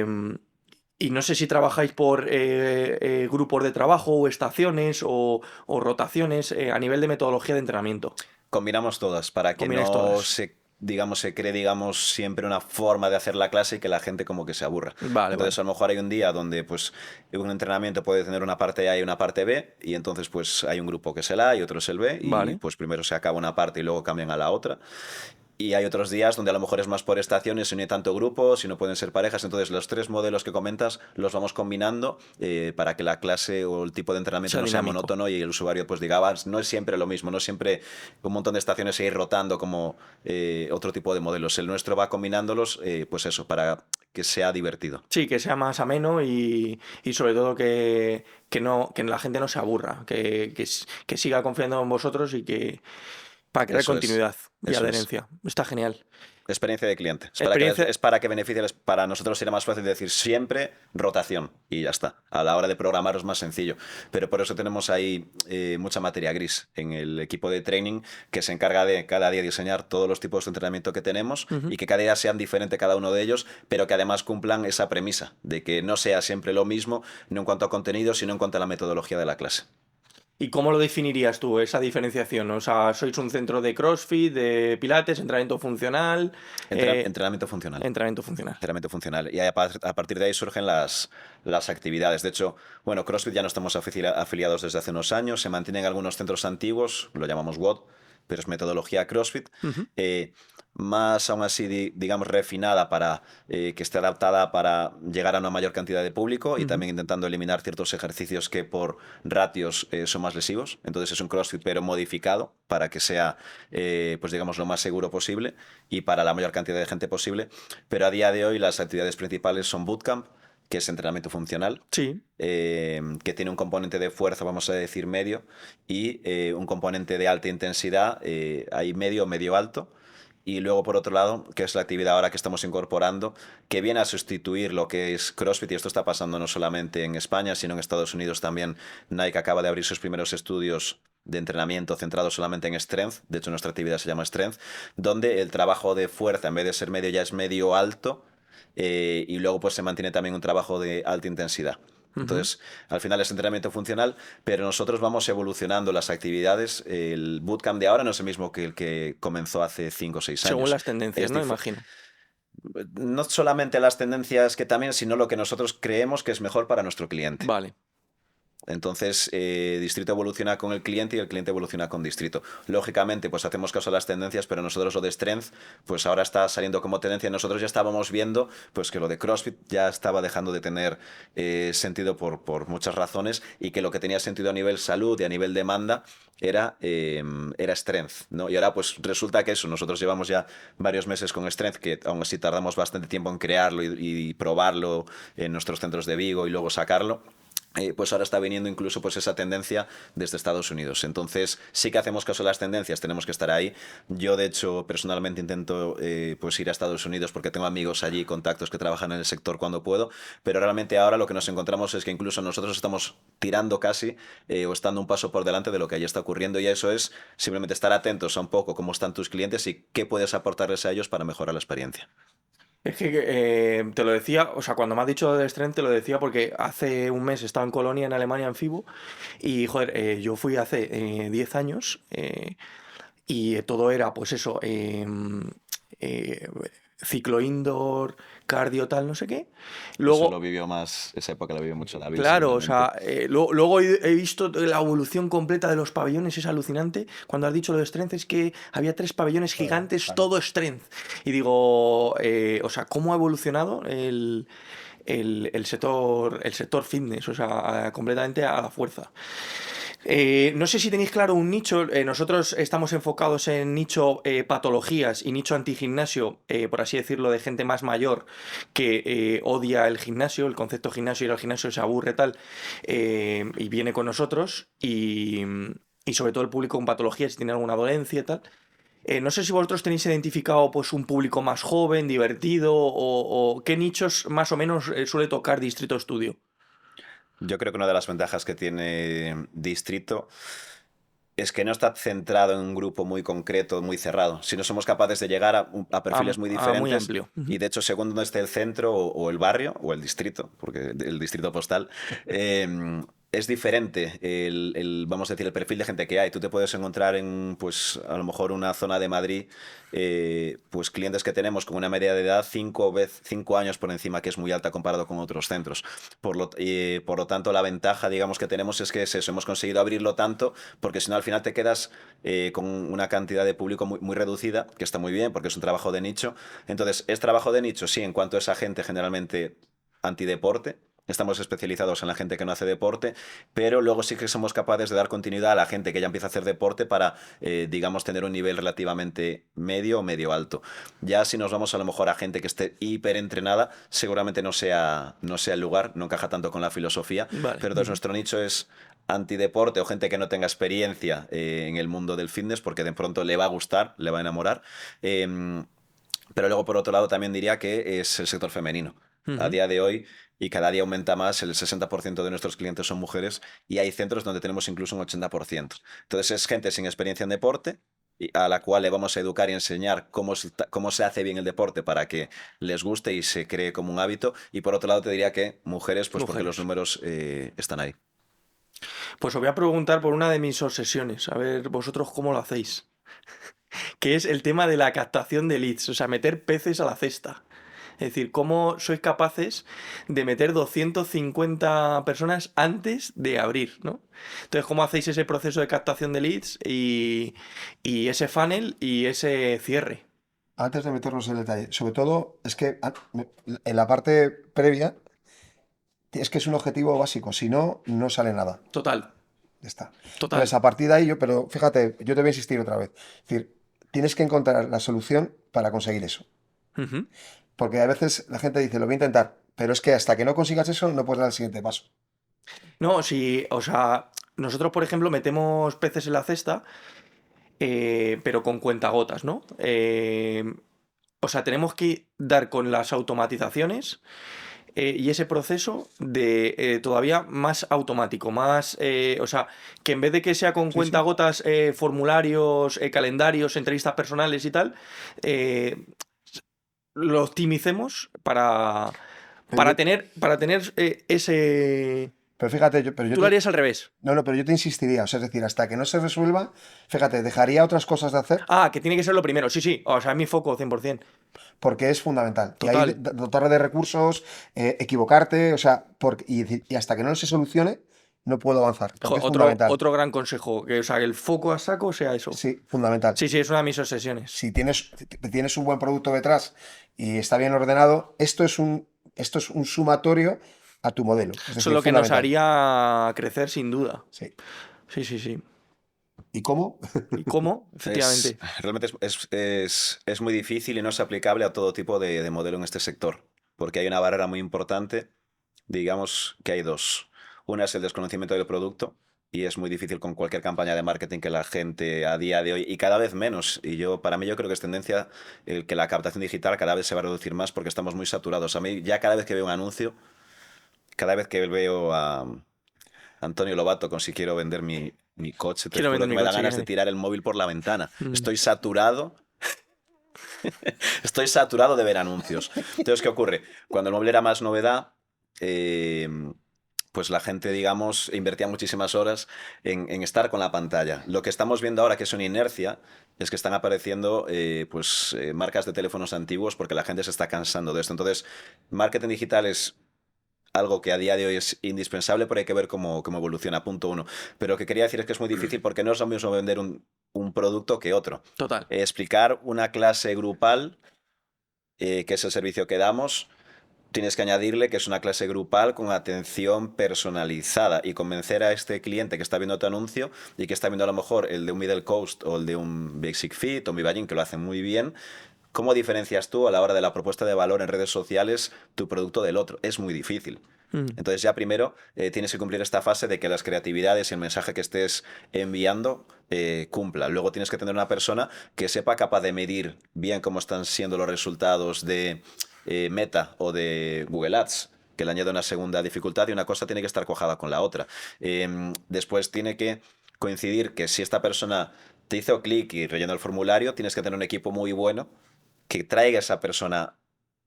y no sé si trabajáis por grupos de trabajo o estaciones o rotaciones a nivel de metodología de entrenamiento. Combinamos todas para que Combináis no todas. se, digamos, se cree, digamos, siempre una forma de hacer la clase y que la gente como que se aburra. Vale, vale. Entonces, a lo mejor hay un día donde, pues, un entrenamiento puede tener una parte A y una parte B, y entonces, pues, hay un grupo que es el A y otro es el B, y Vale. pues primero se acaba una parte y luego cambian a la otra. Y hay otros días donde a lo mejor es más por estaciones, si no hay tanto grupo, si no pueden ser parejas. Entonces, los 3 modelos que comentas los vamos combinando para que la clase o el tipo de entrenamiento Sea no sea dinámico. monótono y el usuario pues diga, "Ah, no es siempre lo mismo, no siempre un montón de estaciones se ir rotando como otro tipo de modelos. El nuestro va combinándolos, pues eso, para que sea divertido. Sí, que sea más ameno y sobre todo que la gente no se aburra, que siga confiando en vosotros y que para crear Eso es, continuidad y eso es. adherencia. Está genial. Experiencia de cliente. Experiencia. Es para que beneficie, para nosotros sería más fácil decir siempre rotación y ya está. A la hora de programar es más sencillo. Pero por eso tenemos ahí mucha materia gris en el equipo de training que se encarga de cada día diseñar todos los tipos de entrenamiento que tenemos Ujú. y que cada día sean diferentes cada uno de ellos, pero que además cumplan esa premisa de que no sea siempre lo mismo, no en cuanto a contenido, sino en cuanto a la metodología de la clase. ¿Y cómo lo definirías tú, esa diferenciación? O sea, ¿sois un centro de CrossFit, de Pilates, entrenamiento funcional? Entrenamiento funcional. Entrenamiento funcional. Entrenamiento funcional. Y a partir de ahí surgen las actividades. De hecho, bueno, CrossFit ya no estamos afiliados desde hace unos años, se mantienen algunos centros antiguos, lo llamamos WOD, pero es metodología CrossFit. Ujú. Más aún así, digamos, refinada para que esté adaptada para llegar a una mayor cantidad de público y Ujú. también intentando eliminar ciertos ejercicios que por ratios son más lesivos. Entonces es un CrossFit pero modificado para que sea, pues digamos, lo más seguro posible y para la mayor cantidad de gente posible. Pero a día de hoy las actividades principales son Bootcamp, que es entrenamiento funcional, Sí. que tiene un componente de fuerza, vamos a decir, medio, y un componente de alta intensidad, ahí medio, medio alto. Y luego, por otro lado, que es la actividad ahora que estamos incorporando, que viene a sustituir lo que es CrossFit, y esto está pasando no solamente en España, sino en Estados Unidos también. Nike acaba de abrir sus primeros estudios de entrenamiento centrados solamente en Strength, de hecho nuestra actividad se llama Strength, donde el trabajo de fuerza, en vez de ser medio, ya es medio alto, y luego pues se mantiene también un trabajo de alta intensidad. Ujú. Entonces, al final es entrenamiento funcional, pero nosotros vamos evolucionando las actividades. El bootcamp de ahora no es el mismo que el que comenzó hace 5 o 6 Según años. las tendencias, Es ¿no? dif- Imagino. no solamente las tendencias que también, sino lo que nosotros creemos que es mejor para nuestro cliente. Vale. Entonces, Distrito evoluciona con el cliente y el cliente evoluciona con Distrito. Lógicamente, pues hacemos caso a las tendencias, pero nosotros lo de Strength, pues ahora está saliendo como tendencia. Nosotros ya estábamos viendo pues que lo de CrossFit ya estaba dejando de tener sentido por muchas razones, y que lo que tenía sentido a nivel salud y a nivel demanda era Strength, ¿no? Y ahora pues resulta que eso, nosotros llevamos ya varios meses con Strength, que aún así tardamos bastante tiempo en crearlo y probarlo en nuestros centros de Vigo y luego sacarlo. Pues ahora está viniendo incluso pues esa tendencia desde Estados Unidos. Entonces sí que hacemos caso a las tendencias, tenemos que estar ahí. Yo de hecho personalmente intento pues ir a Estados Unidos porque tengo amigos allí, contactos que trabajan en el sector cuando puedo, pero realmente ahora lo que nos encontramos es que incluso nosotros estamos tirando casi o estando un paso por delante de lo que allí está ocurriendo, y eso es simplemente estar atentos a un poco cómo están tus clientes y qué puedes aportarles a ellos para mejorar la experiencia. Es que te lo decía, o sea, cuando me has dicho de Strength te lo decía porque hace un mes estaba en Colonia, en Alemania, en FIBO, y joder, yo fui hace 10 años y todo era, pues eso, eh, ciclo indoor, cardio, tal, no sé qué. Eso Luego, lo vivió más, esa época la vivió mucho David, claro, o seguramente. sea, luego he visto la evolución completa de los pabellones, es alucinante. Cuando has dicho lo de Strength es que había 3 pabellones gigantes, Vale. todo Strength. Y digo, o sea, ¿cómo ha evolucionado el sector fitness? O sea, completamente a la fuerza. No sé si tenéis claro un nicho. Nosotros estamos enfocados en nicho patologías y nicho antigimnasio, por así decirlo, de gente más mayor que odia el gimnasio, el concepto gimnasio, ir al gimnasio se aburre tal, y viene con nosotros. Y sobre todo el público con patologías, si tiene alguna dolencia y tal. No sé si vosotros tenéis identificado pues un público más joven, divertido, o qué nichos más o menos suele tocar Distrito Estudio. Yo creo que una de las ventajas que tiene Distrito es que no está centrado en un grupo muy concreto, muy cerrado. Si no somos capaces de llegar a perfiles muy Muy diferentes, amplio. y Ujú. de hecho, según donde esté el centro o el barrio o el distrito, porque el distrito postal, es diferente vamos a decir, el perfil de gente que hay. Tú te puedes encontrar en, pues, a lo mejor una zona de Madrid, pues clientes que tenemos con una media de edad 5 años por encima, que es muy alta comparado con otros centros. Por lo tanto, la ventaja, digamos, que tenemos es que es eso, hemos conseguido abrirlo tanto, porque si no al final te quedas con una cantidad de público muy, muy reducida, que está muy bien porque es un trabajo de nicho. Entonces, es trabajo de nicho, sí, en cuanto a esa gente generalmente antideporte. Estamos especializados en la gente que no hace deporte, pero luego sí que somos capaces de dar continuidad a la gente que ya empieza a hacer deporte para, digamos, tener un nivel relativamente medio o medio alto. Ya si nos vamos a lo mejor a gente que esté hiper entrenada, seguramente no sea el lugar, no encaja tanto con la filosofía, Vale. pero entonces Ujú. nuestro nicho es antideporte o gente que no tenga experiencia en el mundo del fitness, porque de pronto le va a gustar, le va a enamorar. Em, pero luego, por otro lado, también diría que es el sector femenino. A Ujú. día de hoy, y cada día aumenta más, el 60% de nuestros clientes son mujeres, y hay centros donde tenemos incluso un 80%. Entonces es gente sin experiencia en deporte, y a la cual le vamos a educar y enseñar cómo se hace bien el deporte para que les guste y se cree como un hábito. Y por otro lado te diría que mujeres, pues porque los Mujeres. números están ahí. Pues os voy a preguntar por una de mis obsesiones, a ver vosotros cómo lo hacéis, que es el tema de la captación de leads, o sea, meter peces a la cesta. Es decir, cómo sois capaces de meter 250 personas antes de abrir, ¿no? Entonces, ¿cómo hacéis ese proceso de captación de leads y ese funnel y ese cierre? Antes de meternos en el detalle, sobre todo es que en la parte previa es que es un objetivo básico, si no, no sale nada. Total, Ya está. total. Entonces, a partir de ahí, pero fíjate, yo te voy a insistir otra vez. Es decir, tienes que encontrar la solución para conseguir eso. Ujú. Porque a veces la gente dice, lo voy a intentar, pero es que hasta que no consigas eso, no puedes dar el siguiente paso. No, si, o sea, nosotros, por ejemplo, metemos peces en la cesta. pero con cuentagotas, ¿no? O sea, tenemos que dar con las automatizaciones y ese proceso de todavía más automático, más, o sea, que en vez de que sea con Sí, sí. cuentagotas, formularios, calendarios, entrevistas personales y tal, eh, lo optimicemos Pero yo, para tener ese... pero fíjate, yo, pero yo Tú lo te, harías al revés. no, no, pero yo te insistiría, o sea, es decir, hasta que no se resuelva, fíjate, dejaría otras cosas de hacer Ah, que tiene que ser lo primero. Sí, sí. O sea, es mi foco 100%. porque es fundamental. Y ahí Total. dotarle de recursos, equivocarte, o sea, y hasta que no se solucione, no puedo avanzar, porque es fundamental. Otro gran consejo. Que, o sea, que el foco a saco sea eso. Sí, fundamental. Sí, sí, es una de mis obsesiones. Si tienes un buen producto detrás y está bien ordenado, esto es un sumatorio a tu modelo. Es Eso es decir, lo que nos fundamental. haría crecer sin duda. Sí. Sí, sí, sí. ¿Y cómo? ¿Y cómo? Es, Efectivamente. realmente es muy difícil y no es aplicable a todo tipo de modelo en este sector, porque hay una barrera muy importante. Digamos que hay dos. Una es el desconocimiento del producto y es muy difícil con cualquier campaña de marketing que la gente a día de hoy, y cada vez menos, para mí yo creo que es tendencia el que la captación digital cada vez se va a reducir más porque estamos muy saturados. A mí ya cada vez que veo un anuncio, cada vez que veo a Antonio Lobato con si quiero vender mi coche, te Quiero juro vender que mi me da coche, ganas de Guille. tirar el móvil por la ventana. Mm. Estoy saturado. Estoy saturado de ver anuncios. Entonces, ¿qué ocurre? Cuando el móvil era más novedad, eh, pues la gente, digamos, invertía muchísimas horas en estar con la pantalla. Lo que estamos viendo ahora, que es una inercia, es que están apareciendo marcas de teléfonos antiguos porque la gente se está cansando de esto. Entonces, marketing digital es algo que a día de hoy es indispensable, pero hay que ver cómo evoluciona, punto uno. Pero lo que quería decir es que es muy difícil porque no es lo mismo vender un producto que otro. Total. Explicar una clase grupal, que es el servicio que damos, tienes que añadirle que es una clase grupal con atención personalizada y convencer a este cliente que está viendo tu anuncio y que está viendo a lo mejor el de un Middle Coast o el de un Basic Fit o un Vivayin, que lo hacen muy bien. ¿Cómo diferencias tú a la hora de la propuesta de valor en redes sociales tu producto del otro? Es muy difícil. Mm. Entonces ya primero tienes que cumplir esta fase de que las creatividades y el mensaje que estés enviando cumpla. Luego tienes que tener una persona que sepa capaz de medir bien cómo están siendo los resultados de Meta o de Google Ads, que le añade una segunda dificultad y una cosa tiene que estar cuajada con la otra. Después tiene que coincidir que si esta persona te hizo clic y rellenó el formulario, tienes que tener un equipo muy bueno que traiga a esa persona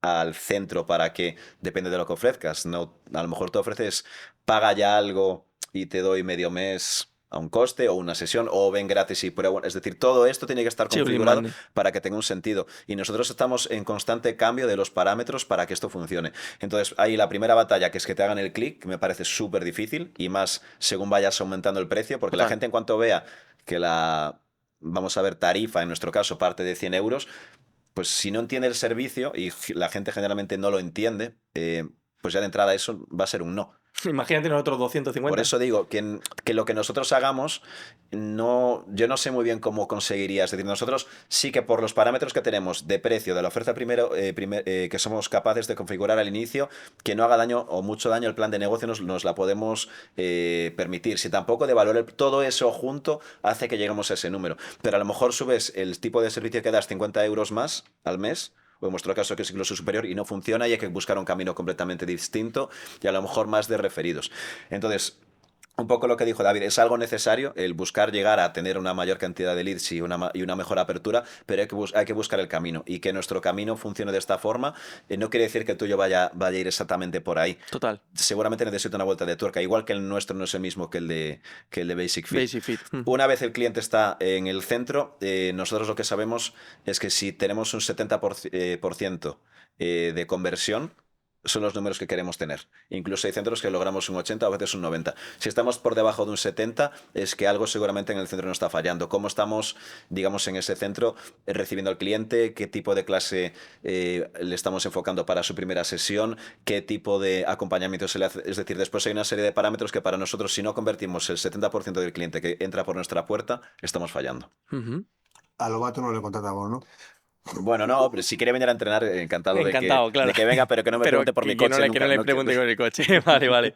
al centro para que, depende de lo que ofrezcas, no, a lo mejor tú ofreces paga ya algo y te doy medio mes a un coste o una sesión o ven gratis y prueba. Es decir, todo esto tiene que estar Sí, Blin configurado Monday. para que tenga un sentido. Y nosotros estamos en constante cambio de los parámetros para que esto funcione. Entonces, hay la primera batalla, que es que te hagan el clic, que me parece súper difícil, y más según vayas aumentando el precio, porque la Total. gente en cuanto vea que vamos a ver, tarifa, en nuestro caso, parte de 100 euros, pues si no entiende el servicio, y la gente generalmente no lo entiende, pues ya de entrada eso va a ser un no. Imagínate nosotros Por 250. eso digo que lo que nosotros hagamos, yo no sé muy bien cómo conseguiría. Es decir, nosotros sí que por los parámetros que tenemos de precio de la oferta primero, que somos capaces de configurar al inicio, que no haga daño o mucho daño el plan de negocio, nos la podemos permitir. Si tampoco de valor, todo eso junto hace que lleguemos a ese número. Pero a lo mejor subes el tipo de servicio que das 50 euros más al mes, o en vuestro caso que es incluso superior, y no funciona y hay que buscar un camino completamente distinto y a lo mejor más de referidos. Entonces, un poco lo que dijo David, es algo necesario el buscar llegar a tener una mayor cantidad de leads y una mejor apertura, pero hay que buscar el camino, y que nuestro camino funcione de esta forma no quiere decir que el tuyo vaya a ir exactamente por ahí. Total. Seguramente necesita una vuelta de tuerca, igual que el nuestro no es el mismo que el de Basic Fit. Basic Fit. Una vez el cliente está en el centro, nosotros lo que sabemos es que si tenemos un 70% de conversión, son los números que queremos tener. Incluso hay centros que logramos un 80, a veces un 90. Si estamos por debajo de un 70, es que algo seguramente en el centro no está fallando. ¿Cómo estamos, digamos, en ese centro recibiendo al cliente? ¿Qué tipo de clase le estamos enfocando para su primera sesión? ¿Qué tipo de acompañamiento se le hace? Es decir, después hay una serie de parámetros que para nosotros, si no convertimos el 70% del cliente que entra por nuestra puerta, estamos fallando. Ujú. A Lobato no le contratamos, ¿no? Bueno, no, pero si quiere venir a entrenar, encantado Encantado, claro. de que venga, pero que no me Pero pregunte por mi que coche no nunca. le pregunte con el coche. Vale, vale.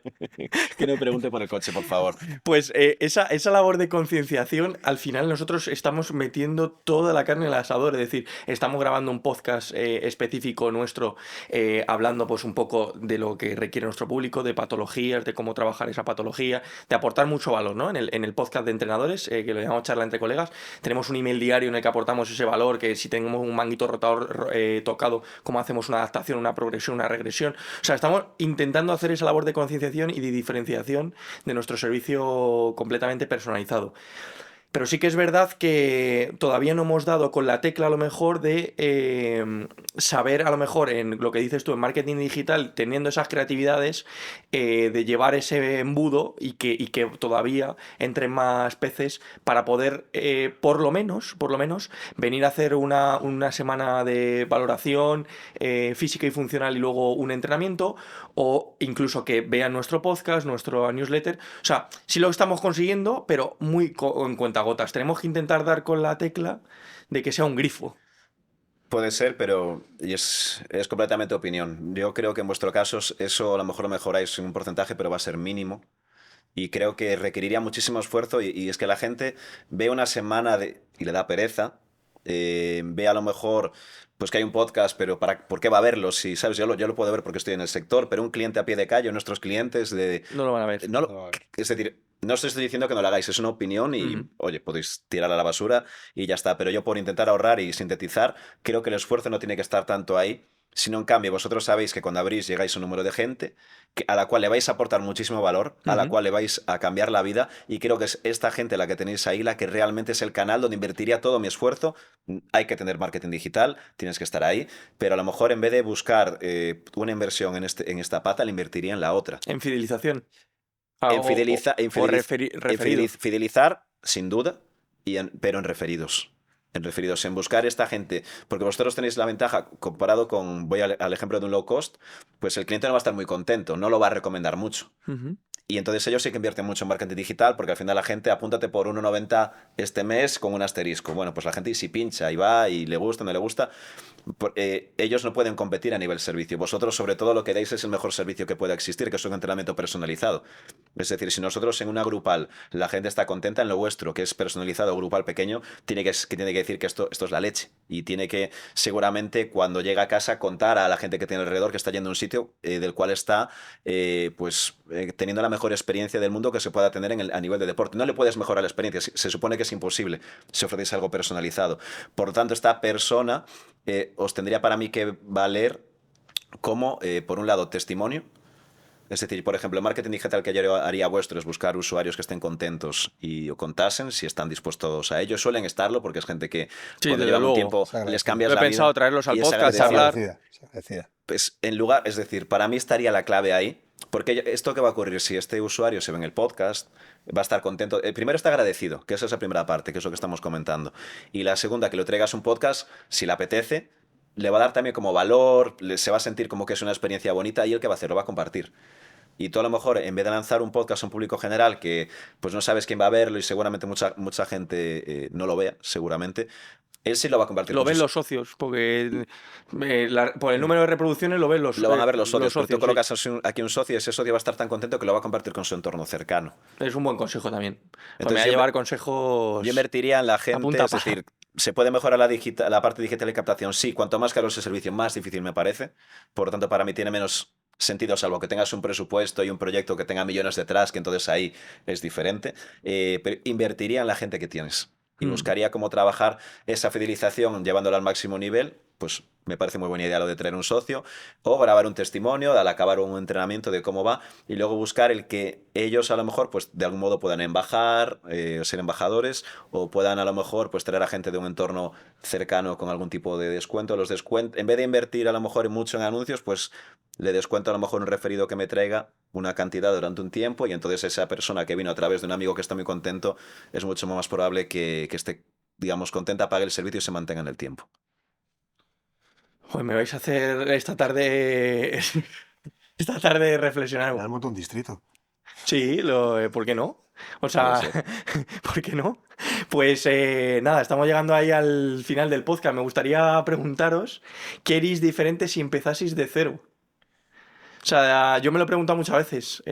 Que no me pregunte por el coche, por favor. Pues esa labor de concienciación, al final nosotros estamos metiendo toda la carne en el asador, es decir, estamos grabando un podcast específico nuestro, hablando pues un poco de lo que requiere nuestro público, de patologías, de cómo trabajar esa patología, de aportar mucho valor, ¿no? En el podcast de entrenadores, que lo llamamos charla entre colegas, tenemos un email diario en el que aportamos ese valor, que si tenemos un manguito rotador tocado, cómo hacemos una adaptación, una progresión, una regresión. O sea, estamos intentando hacer esa labor de concienciación y de diferenciación de nuestro servicio completamente personalizado. Pero sí que es verdad que todavía no hemos dado con la tecla a lo mejor de saber a lo mejor en lo que dices tú en marketing digital, teniendo esas creatividades, de llevar ese embudo y que todavía entren más peces para poder por lo menos, venir a hacer una semana de valoración física y funcional y luego un entrenamiento o incluso que vean nuestro podcast, nuestro newsletter. O sea, sí lo estamos consiguiendo, pero muy en cuentagotas. Tenemos que intentar dar con la tecla de que sea un grifo. Puede ser, pero es completamente opinión. Yo creo que en vuestro caso eso a lo mejor lo mejoráis en un porcentaje, pero va a ser mínimo. Y creo que requeriría muchísimo esfuerzo y es que la gente ve una semana y le da pereza. Ve a lo mejor pues que hay un podcast, pero ¿por qué va a verlo? Si, ¿sabes? Yo lo puedo ver porque estoy en el sector, pero un cliente a pie de calle, nuestros clientes No lo van a ver. no es decir, no os estoy diciendo que no lo hagáis, es una opinión y, Ujú. oye, podéis tirar a la basura y ya está. Pero yo por intentar ahorrar y sintetizar, creo que el esfuerzo no tiene que estar tanto ahí, sino en cambio, vosotros sabéis que cuando abrís llegáis a un número de gente a la cual le vais a aportar muchísimo valor, a la Ujú. cual le vais a cambiar la vida y creo que es esta gente la que tenéis ahí, la que realmente es el canal donde invertiría todo mi esfuerzo. Hay que tener marketing digital, tienes que estar ahí, pero a lo mejor en vez de buscar una inversión en esta pata, la invertiría en la otra. En fidelización. Ah, En, fideliza- en, o fideliz- en referido. fidelizar, sin duda, pero en referidos. En referidos, en buscar esta gente. Porque vosotros tenéis la ventaja, comparado con, voy al ejemplo de un low cost, pues el cliente no va a estar muy contento, no lo va a recomendar mucho. Ujú. Y entonces ellos sí que invierten mucho en marketing digital porque al final la gente apúntate por 1,90 este mes con un asterisco. Bueno, pues la gente si pincha y va y le gusta, no le gusta, ellos no pueden competir a nivel servicio. Vosotros sobre todo lo que dais es el mejor servicio que pueda existir, que es un entrenamiento personalizado. Es decir, si nosotros en una grupal la gente está contenta, en lo vuestro, que es personalizado, grupal pequeño, tiene que decir que esto es la leche. Y tiene que seguramente cuando llega a casa contar a la gente que tiene alrededor que está yendo a un sitio del cual está teniendo la mejor experiencia del mundo que se pueda tener a nivel de deporte. No le puedes mejorar la experiencia, se supone que es imposible si ofrecéis algo personalizado. Por lo tanto, esta persona os tendría para mí que valer como, por un lado, testimonio. Es decir, por ejemplo, el marketing digital que yo haría vuestro es buscar usuarios que estén contentos y o contasen si están dispuestos a ello. Suelen estarlo porque es gente que Sí, cuando desde llevan un luego. tiempo Se les agradecida. cambias Lo he la pensado vida traerlos al y es podcast, Se agradecida. hablar. agradecida. Se agradecida. Pues es decir, para mí estaría la clave ahí, porque esto que va a ocurrir si este usuario se ve en el podcast, va a estar contento. El primero está agradecido, que esa es la primera parte, que es lo que estamos comentando. Y la segunda, que lo traigas un podcast, si le apetece, le va a dar también como valor, se va a sentir como que es una experiencia bonita y el que va a hacer, lo va a compartir. Y tú a lo mejor, en vez de lanzar un podcast a un público general que pues no sabes quién va a verlo y seguramente mucha gente no lo vea, seguramente, él sí lo va a compartir Lo con ven sus... los socios, porque por el número de reproducciones lo ven Lo van a ver los los socios, pero tú socios, sí. colocas aquí un socio y ese socio va a estar tan contento que lo va a compartir con su entorno cercano. Es un buen consejo también. Pues me va Entonces a llevar consejos yo invertiría en la a punta gente, es pala. decir, ¿se puede mejorar la parte digital y captación? Sí, cuanto más caro es el servicio, más difícil me parece. Por lo tanto, para mí tiene menos sentido, salvo que tengas un presupuesto y un proyecto que tenga millones detrás, que entonces ahí es diferente. Pero invertiría en la gente que tienes y Mm. buscaría cómo trabajar esa fidelización llevándola al máximo nivel. Pues me parece muy buena idea lo de traer un socio o grabar un testimonio al acabar un entrenamiento de cómo va y luego buscar el que ellos a lo mejor pues de algún modo puedan ser embajadores o puedan a lo mejor pues traer a gente de un entorno cercano con algún tipo de descuento. En vez de invertir a lo mejor mucho en anuncios, pues le descuento a lo mejor un referido que me traiga una cantidad durante un tiempo y entonces esa persona que vino a través de un amigo que está muy contento es mucho más probable que esté, digamos, contenta, pague el servicio y se mantenga en el tiempo. Joder, me vais a hacer esta tarde reflexionar. Me da un montón de distrito. Sí, ¿por qué no? O Puede sea, ser. ¿por qué no? Pues nada, estamos llegando ahí al final del podcast. Me gustaría preguntaros qué haréis diferente si empezaseis de cero. O sea, yo me lo he preguntado muchas veces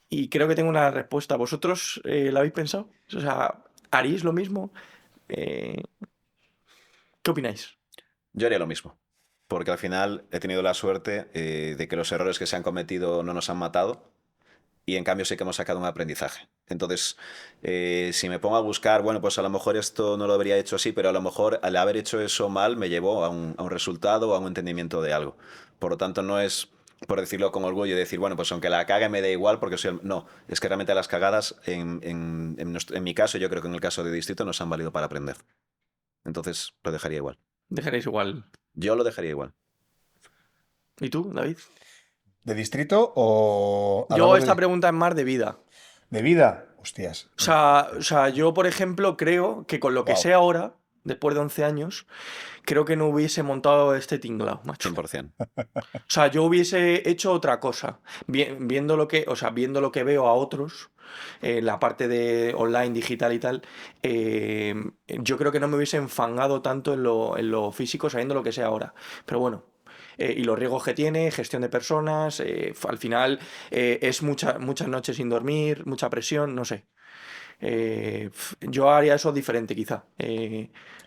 y creo que tengo una respuesta. ¿Vosotros la habéis pensado? O sea, ¿haréis lo mismo? Eh, ¿Qué opináis? Yo haría lo mismo, porque al final he tenido la suerte de que los errores que se han cometido no nos han matado y en cambio sí que hemos sacado un aprendizaje. Entonces, si me pongo a buscar, bueno, pues a lo mejor esto no lo habría hecho así, pero a lo mejor al haber hecho eso mal me llevó a un resultado o a un entendimiento de algo. Por lo tanto, no es, por decirlo con orgullo, y decir, bueno, pues aunque la cague me da igual porque soy No, es que realmente las cagadas, en mi caso, yo creo que en el caso de Distrito, nos han valido para aprender. Entonces, lo dejaría igual. Dejaréis igual. Yo lo dejaría igual. ¿Y tú, David? ¿De distrito o Yo hablamos esta pregunta es más de vida. de vida? Hostias. O sea, yo, por ejemplo, creo que con lo que Wow. sé ahora, después de 11 años, creo que no hubiese montado este tinglao, macho. 100%. O sea, yo hubiese hecho otra cosa. Viendo lo que, o sea, viendo lo que veo a otros, la parte de online, digital y tal, yo creo que no me hubiese enfangado tanto en lo físico sabiendo lo que sé ahora. Pero bueno. Y los riesgos que tiene, gestión de personas, al final es muchas noches sin dormir, mucha presión, no sé. Yo haría eso diferente, quizá.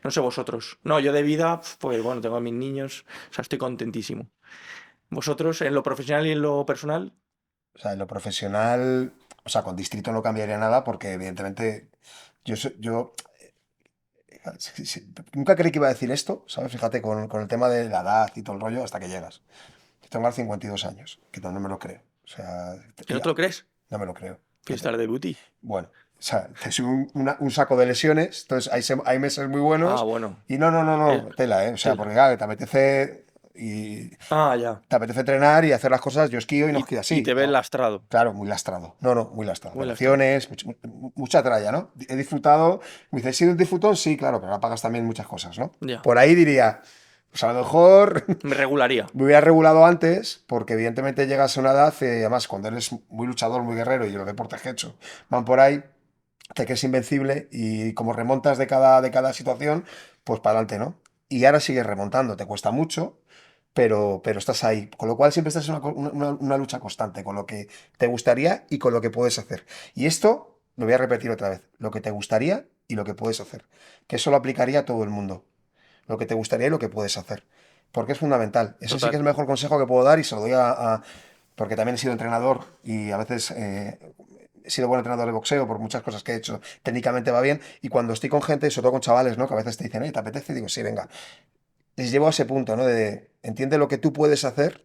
No sé vosotros. No, yo de vida, pues bueno, tengo a mis niños, o sea, estoy contentísimo. ¿Vosotros en lo profesional y en lo personal? O sea, en lo profesional, o sea, con distrito no cambiaría nada porque evidentemente yo nunca creí que iba a decir esto, ¿sabes? Fíjate, con el tema de la edad y todo el rollo hasta que llegas. Yo tengo ahora 52 años, que no me lo creo. O sea, ¿Que no te lo crees? no me lo creo. Fiesta de booty. Bueno, o sea, te soy un saco de lesiones, entonces hay meses muy Ah, buenos bueno. y no, Eh, tela, ¿eh? O sea, tela. porque claro, te apetece y Ah, ya. te apetece entrenar y hacer las cosas, yo esquío y no Y, esquío y así. te ves lastrado. Claro, muy lastrado. No, muy lastrado. Muy lastrado. Relaciones, mucha tralla, ¿no? He disfrutado. Me dice, ¿he sido un disfrutón? Sí, claro, pero pagas también muchas cosas, ¿no? Ya. Por ahí diría, pues a lo mejor Me regularía. me hubiera regulado antes, porque evidentemente llegas a una edad, además cuando eres muy luchador, muy guerrero, y los deportes que he hecho van por ahí, te crees invencible y como remontas de cada situación, pues para adelante, ¿no? Y ahora sigues remontando, te cuesta mucho, pero estás ahí. Con lo cual siempre estás en una lucha constante con lo que te gustaría y con lo que puedes hacer. Y esto lo voy a repetir otra vez, lo que te gustaría y lo que puedes hacer. Que eso lo aplicaría a todo el mundo. Lo que te gustaría y lo que puedes hacer. Porque es fundamental. Ese sí que Total. es el mejor consejo que puedo dar y se lo doy porque también he sido entrenador y a veces he sido buen entrenador de boxeo por muchas cosas que he hecho. Técnicamente va bien. Y cuando estoy con gente, sobre todo con chavales, ¿no? Que a veces te dicen, ¿te apetece? Y digo, sí, venga. Les llevo a ese punto, ¿no? De entiende lo que tú puedes hacer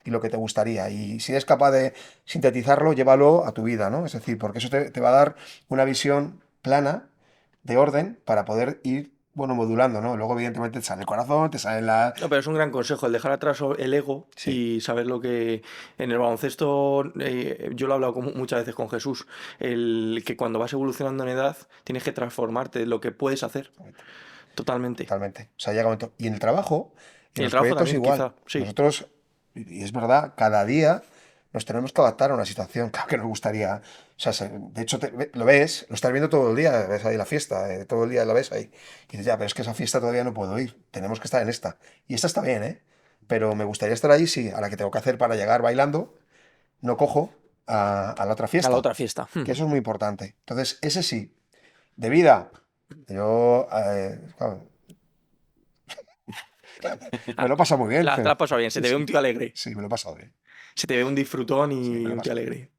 y lo que te gustaría. Y si eres capaz de sintetizarlo, llévalo a tu vida, ¿no? Es decir, porque eso te va a dar una visión plana, de orden, para poder ir, bueno, modulando, ¿no? Luego, evidentemente, te sale el corazón, te sale la... No, pero es un gran consejo el dejar atrás el ego Sí, y saber lo que en el baloncesto, yo lo he hablado muchas veces con Jesús, el que cuando vas evolucionando en edad tienes que transformarte en lo que puedes hacer totalmente. totalmente. O sea, llega un momento. Y en el trabajo, Y en el los trabajo proyectos también, igual. quizá, sí. Nosotros, y es verdad, cada día nos tenemos que adaptar a una situación. Claro que nos gustaría. O sea, de hecho, lo ves, lo estás viendo todo el día, ves ahí la fiesta, todo el día la ves ahí. Y dices, ya, pero es que esa fiesta todavía no puedo ir. Tenemos que estar en esta. Y esta está bien, ¿eh? Pero me gustaría estar ahí, sí, a la que tengo que hacer para llegar bailando, no cojo a la otra A la fiesta. otra fiesta. Que eso es muy importante. Entonces, ese sí. De vida, yo, claro, me lo he pasado muy bien. Te la has pasado bien, se Sí, te ve un sí, tío alegre, sí, me lo he pasado bien. se te ve un disfrutón Sí, me y lo he un tío pasado bien. alegre.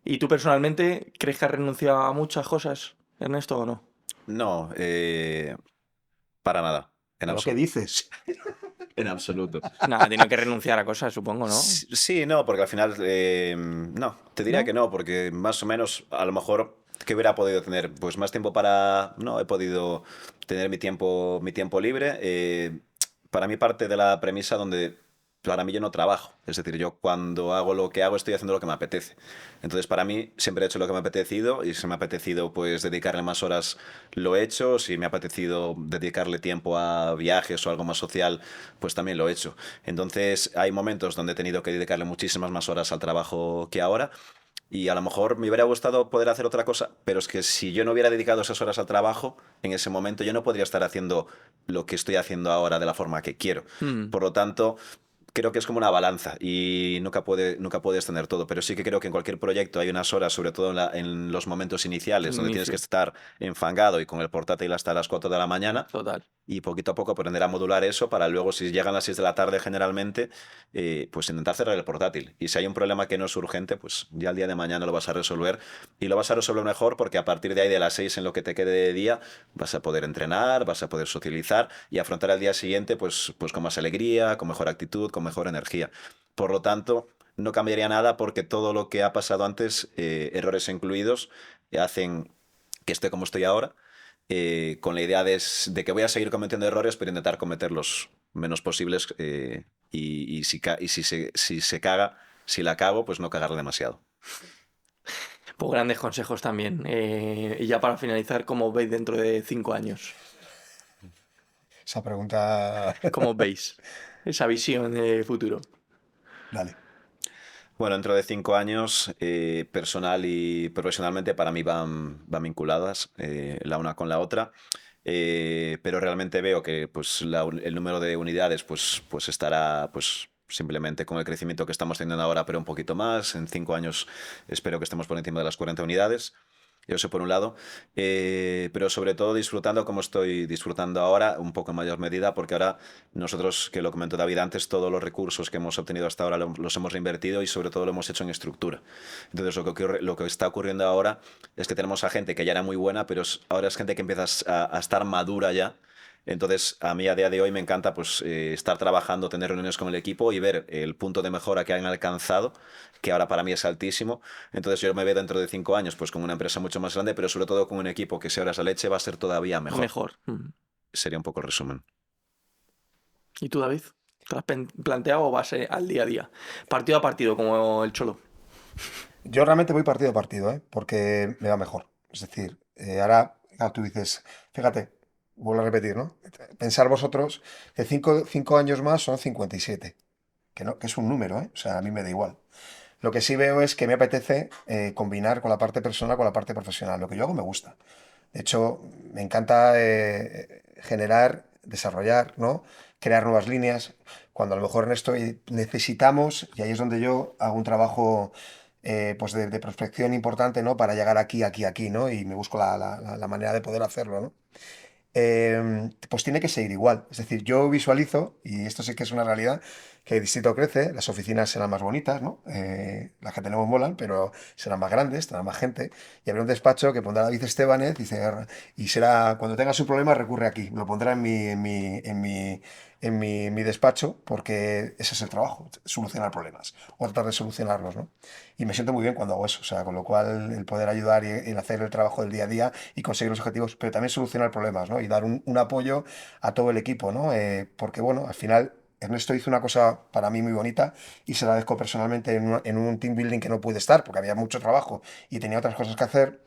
¿Y tú personalmente crees que has renunciado a muchas cosas, Ernesto, o no? No, para nada. En Pero lo que absoluto. dices. En absoluto. Nada, tiene que renunciar a cosas, supongo, ¿no? Sí, sí, no, porque al final, no, te diría ¿No? que no, porque más o menos, a lo mejor, que hubiera podido tener, pues más tiempo para, no, he podido tener mi tiempo libre. Para mí parte de la premisa donde, para mí yo no trabajo, es decir, yo cuando hago lo que hago estoy haciendo lo que me apetece. Entonces, para mí siempre he hecho lo que me ha apetecido y si me ha apetecido, pues dedicarle más horas, lo he hecho. Si me ha apetecido dedicarle tiempo a viajes o algo más social, pues también lo he hecho. Entonces hay momentos donde he tenido que dedicarle muchísimas más horas al trabajo que ahora, Y a lo mejor me hubiera gustado poder hacer otra cosa, pero es que si yo no hubiera dedicado esas horas al trabajo, en ese momento yo no podría estar haciendo lo que estoy haciendo ahora de la forma que quiero. Mm, Por lo tanto, creo que es como una balanza y nunca puedes tener todo, pero sí que creo que en cualquier proyecto hay unas horas, sobre todo en los momentos iniciales, donde tienes que inicio, estar enfangado y con el portátil hasta las 4 de la mañana, total. y poquito a poco aprender a modular eso para luego, si llegan las 6 de la tarde generalmente, pues intentar cerrar el portátil. Y si hay un problema que no es urgente, pues ya el día de mañana lo vas a resolver y lo vas a resolver mejor porque a partir de ahí, de las 6 en lo que te quede de día, vas a poder entrenar, vas a poder socializar y afrontar el día siguiente pues con más alegría, con mejor actitud, con mejor energía. Por lo tanto, no cambiaría nada porque todo lo que ha pasado antes, errores incluidos, hacen que esté como estoy ahora, con la idea de que voy a seguir cometiendo errores, pero intentar cometer los menos posibles, si se caga, si la cago, pues no cagarla demasiado. Pues grandes consejos también. Y ya para finalizar, ¿cómo os veis dentro de 5 años? Esa pregunta, ¿Cómo os veis esa visión de futuro? dale. Bueno, dentro de 5 años, personal y profesionalmente para mí van vinculadas, la una con la otra. Pero realmente veo que pues, el número de unidades pues estará pues, simplemente con el crecimiento que estamos teniendo ahora, pero un poquito más. En 5 años espero que estemos por encima de las 40 unidades. Eso por un lado. Pero sobre todo disfrutando como estoy disfrutando ahora, un poco en mayor medida, porque ahora nosotros, que lo comentó David antes, todos los recursos que hemos obtenido hasta ahora los hemos reinvertido y sobre todo lo hemos hecho en estructura. Entonces lo que está ocurriendo ahora es que tenemos a gente que ya era muy buena, pero ahora es gente que empieza a estar madura ya. Entonces, a mí a día de hoy me encanta pues, estar trabajando, tener reuniones con el equipo y ver el punto de mejora que han alcanzado, que ahora para mí es altísimo. Entonces, yo me veo dentro de 5 años pues, con una empresa mucho más grande, pero sobre todo con un equipo que si ahora es la leche va a ser todavía mejor. Mejor. Mm. Sería un poco el resumen. ¿Y tú, David? ¿Te lo has planteado o vas al día a día? Partido a partido, como el Cholo. Yo realmente voy partido a partido, ¿eh? Porque me va mejor. Es decir, ahora claro, tú dices, fíjate, vuelvo a repetir, ¿no? Pensar vosotros que cinco años más son 57, que, no, que es un número, ¿eh? O sea, a mí me da igual. Lo que sí veo es que me apetece combinar con la parte personal con la parte profesional. Lo que yo hago me gusta. De hecho, me encanta generar, desarrollar, ¿no? Crear nuevas líneas. Cuando a lo mejor en esto necesitamos, y ahí es donde yo hago un trabajo pues de prospección importante, ¿no? Para llegar aquí, aquí, aquí, ¿no? Y me busco la manera de poder hacerlo, ¿no? Pues tiene que seguir igual. Es decir, yo visualizo, y esto sí que es una realidad, que el distrito crece, las oficinas serán más bonitas, ¿no? Las que tenemos molan, pero serán más grandes, tendrá más gente. Y habrá un despacho que pondrá David Estebanez y será, cuando tenga su problema, recurre aquí. Lo pondrá en mi despacho, porque ese es el trabajo, solucionar problemas, o tratar de solucionarlos, ¿no? Y me siento muy bien cuando hago eso, o sea, con lo cual el poder ayudar y el hacer el trabajo del día a día y conseguir los objetivos, pero también solucionar problemas, ¿no? Y dar un apoyo a todo el equipo, ¿no? Porque, bueno, al final Ernesto hizo una cosa para mí muy bonita y se la agradezco personalmente en un team building que no pude estar porque había mucho trabajo y tenía otras cosas que hacer.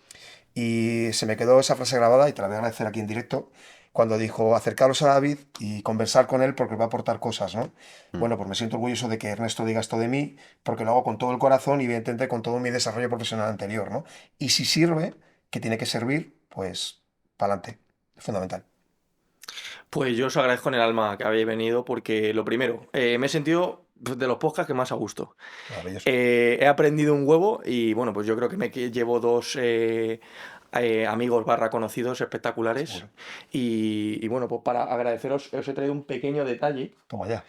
Y se me quedó esa frase grabada y te la voy a agradecer aquí en directo, cuando dijo acercaros a David y conversar con él porque va a aportar cosas, ¿no? Mm. Bueno, pues me siento orgulloso de que Ernesto diga esto de mí porque lo hago con todo el corazón y evidentemente con todo mi desarrollo profesional anterior, ¿no? Y si sirve, que tiene que servir, pues para adelante. Es fundamental. Pues yo os agradezco en el alma que habéis venido porque lo primero, me he sentido pues, de los podcasts que más a gusto. Maravilloso. He aprendido un huevo y bueno, pues yo creo que llevo dos amigos barra conocidos espectaculares. Seguro. Y bueno, pues para agradeceros, os he traído un pequeño detalle Toma ya.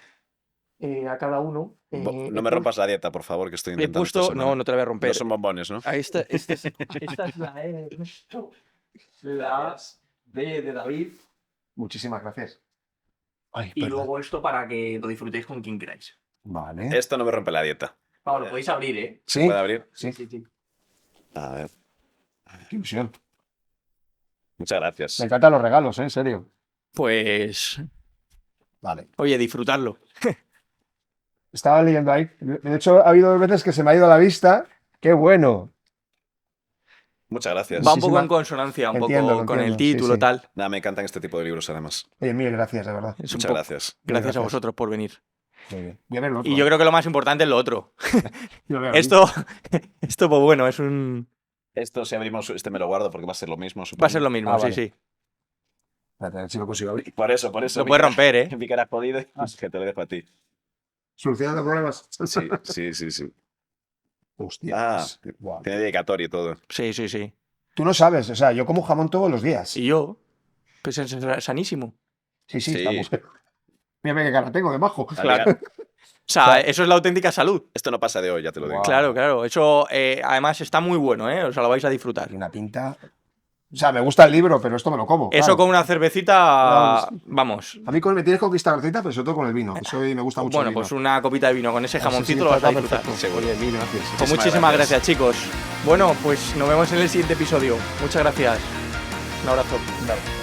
a cada uno. No me rompas la dieta, por favor, que estoy He intentando esta puesto, no, semana. no te la voy a No romper. son bombones, ¿no? Esta es la E de Ernesto, la D de David Muchísimas gracias. Ay, y perdón. luego esto para que lo disfrutéis con quien queráis. Vale. Esto no me rompe la dieta. Vamos, lo podéis abrir, ¿eh? ¿Se ¿Sí? puede abrir? Sí. Sí. A ver. Qué ilusión. Muchas gracias. Me encantan los regalos, ¿eh? En serio. Pues, Vale. oye, disfrutarlo. Estaba leyendo ahí. De hecho, ha habido 2 veces que se me ha ido la vista. ¡Qué bueno! Muchas gracias. Va un poco Muchísima- en consonancia, un Entiendo, poco con el entiendo, sí, título, sí. tal. Nada, me encantan este tipo de libros, además. Oye, mil gracias, de verdad. Es un Muchas poco- gracias. Gracias a Gracias. vosotros por venir. Muy bien. Voy a verlo. Y yo creo que lo más importante es lo otro. Lo veo. Esto, pues bueno, es un... Esto, si abrimos, este me lo guardo porque va a ser lo mismo. Va a ser lo mismo, Ah, sí, vale. sí. Espérate, a ver si lo consigo abrir. Por eso. Lo puedes romper, ¿eh? Mi cara jodido, que te lo dejo a ti. Solucionando problemas. Sí. Hostia. Ah, Guau. tiene dedicatoria y todo. Sí, sí, sí. Tú no sabes, o sea, yo como jamón todos los días. Y yo, pues es sanísimo. Sí, Sí. estamos. Mira qué cara tengo de majo. Claro. O sea, eso es la auténtica salud. Esto no pasa de hoy, ya te lo digo. Guau. Claro, claro. Eso además está muy bueno, ¿eh? O sea, lo vais a disfrutar. Y una pinta. O sea, me gusta el libro, pero esto me lo como. Eso claro. con una cervecita, Claro. vamos. A mí me tienes que conquistar la receta, pero sobre todo con el vino. Eso me gusta mucho. Bueno, el vino. pues una copita de vino con ese Así jamoncito sí, lo vas a está disfrutar. perfecto. Oye, mil gracias. Pues muchísimas gracias, chicos. Bueno, pues nos vemos en el siguiente episodio. Muchas gracias. Un abrazo. Claro.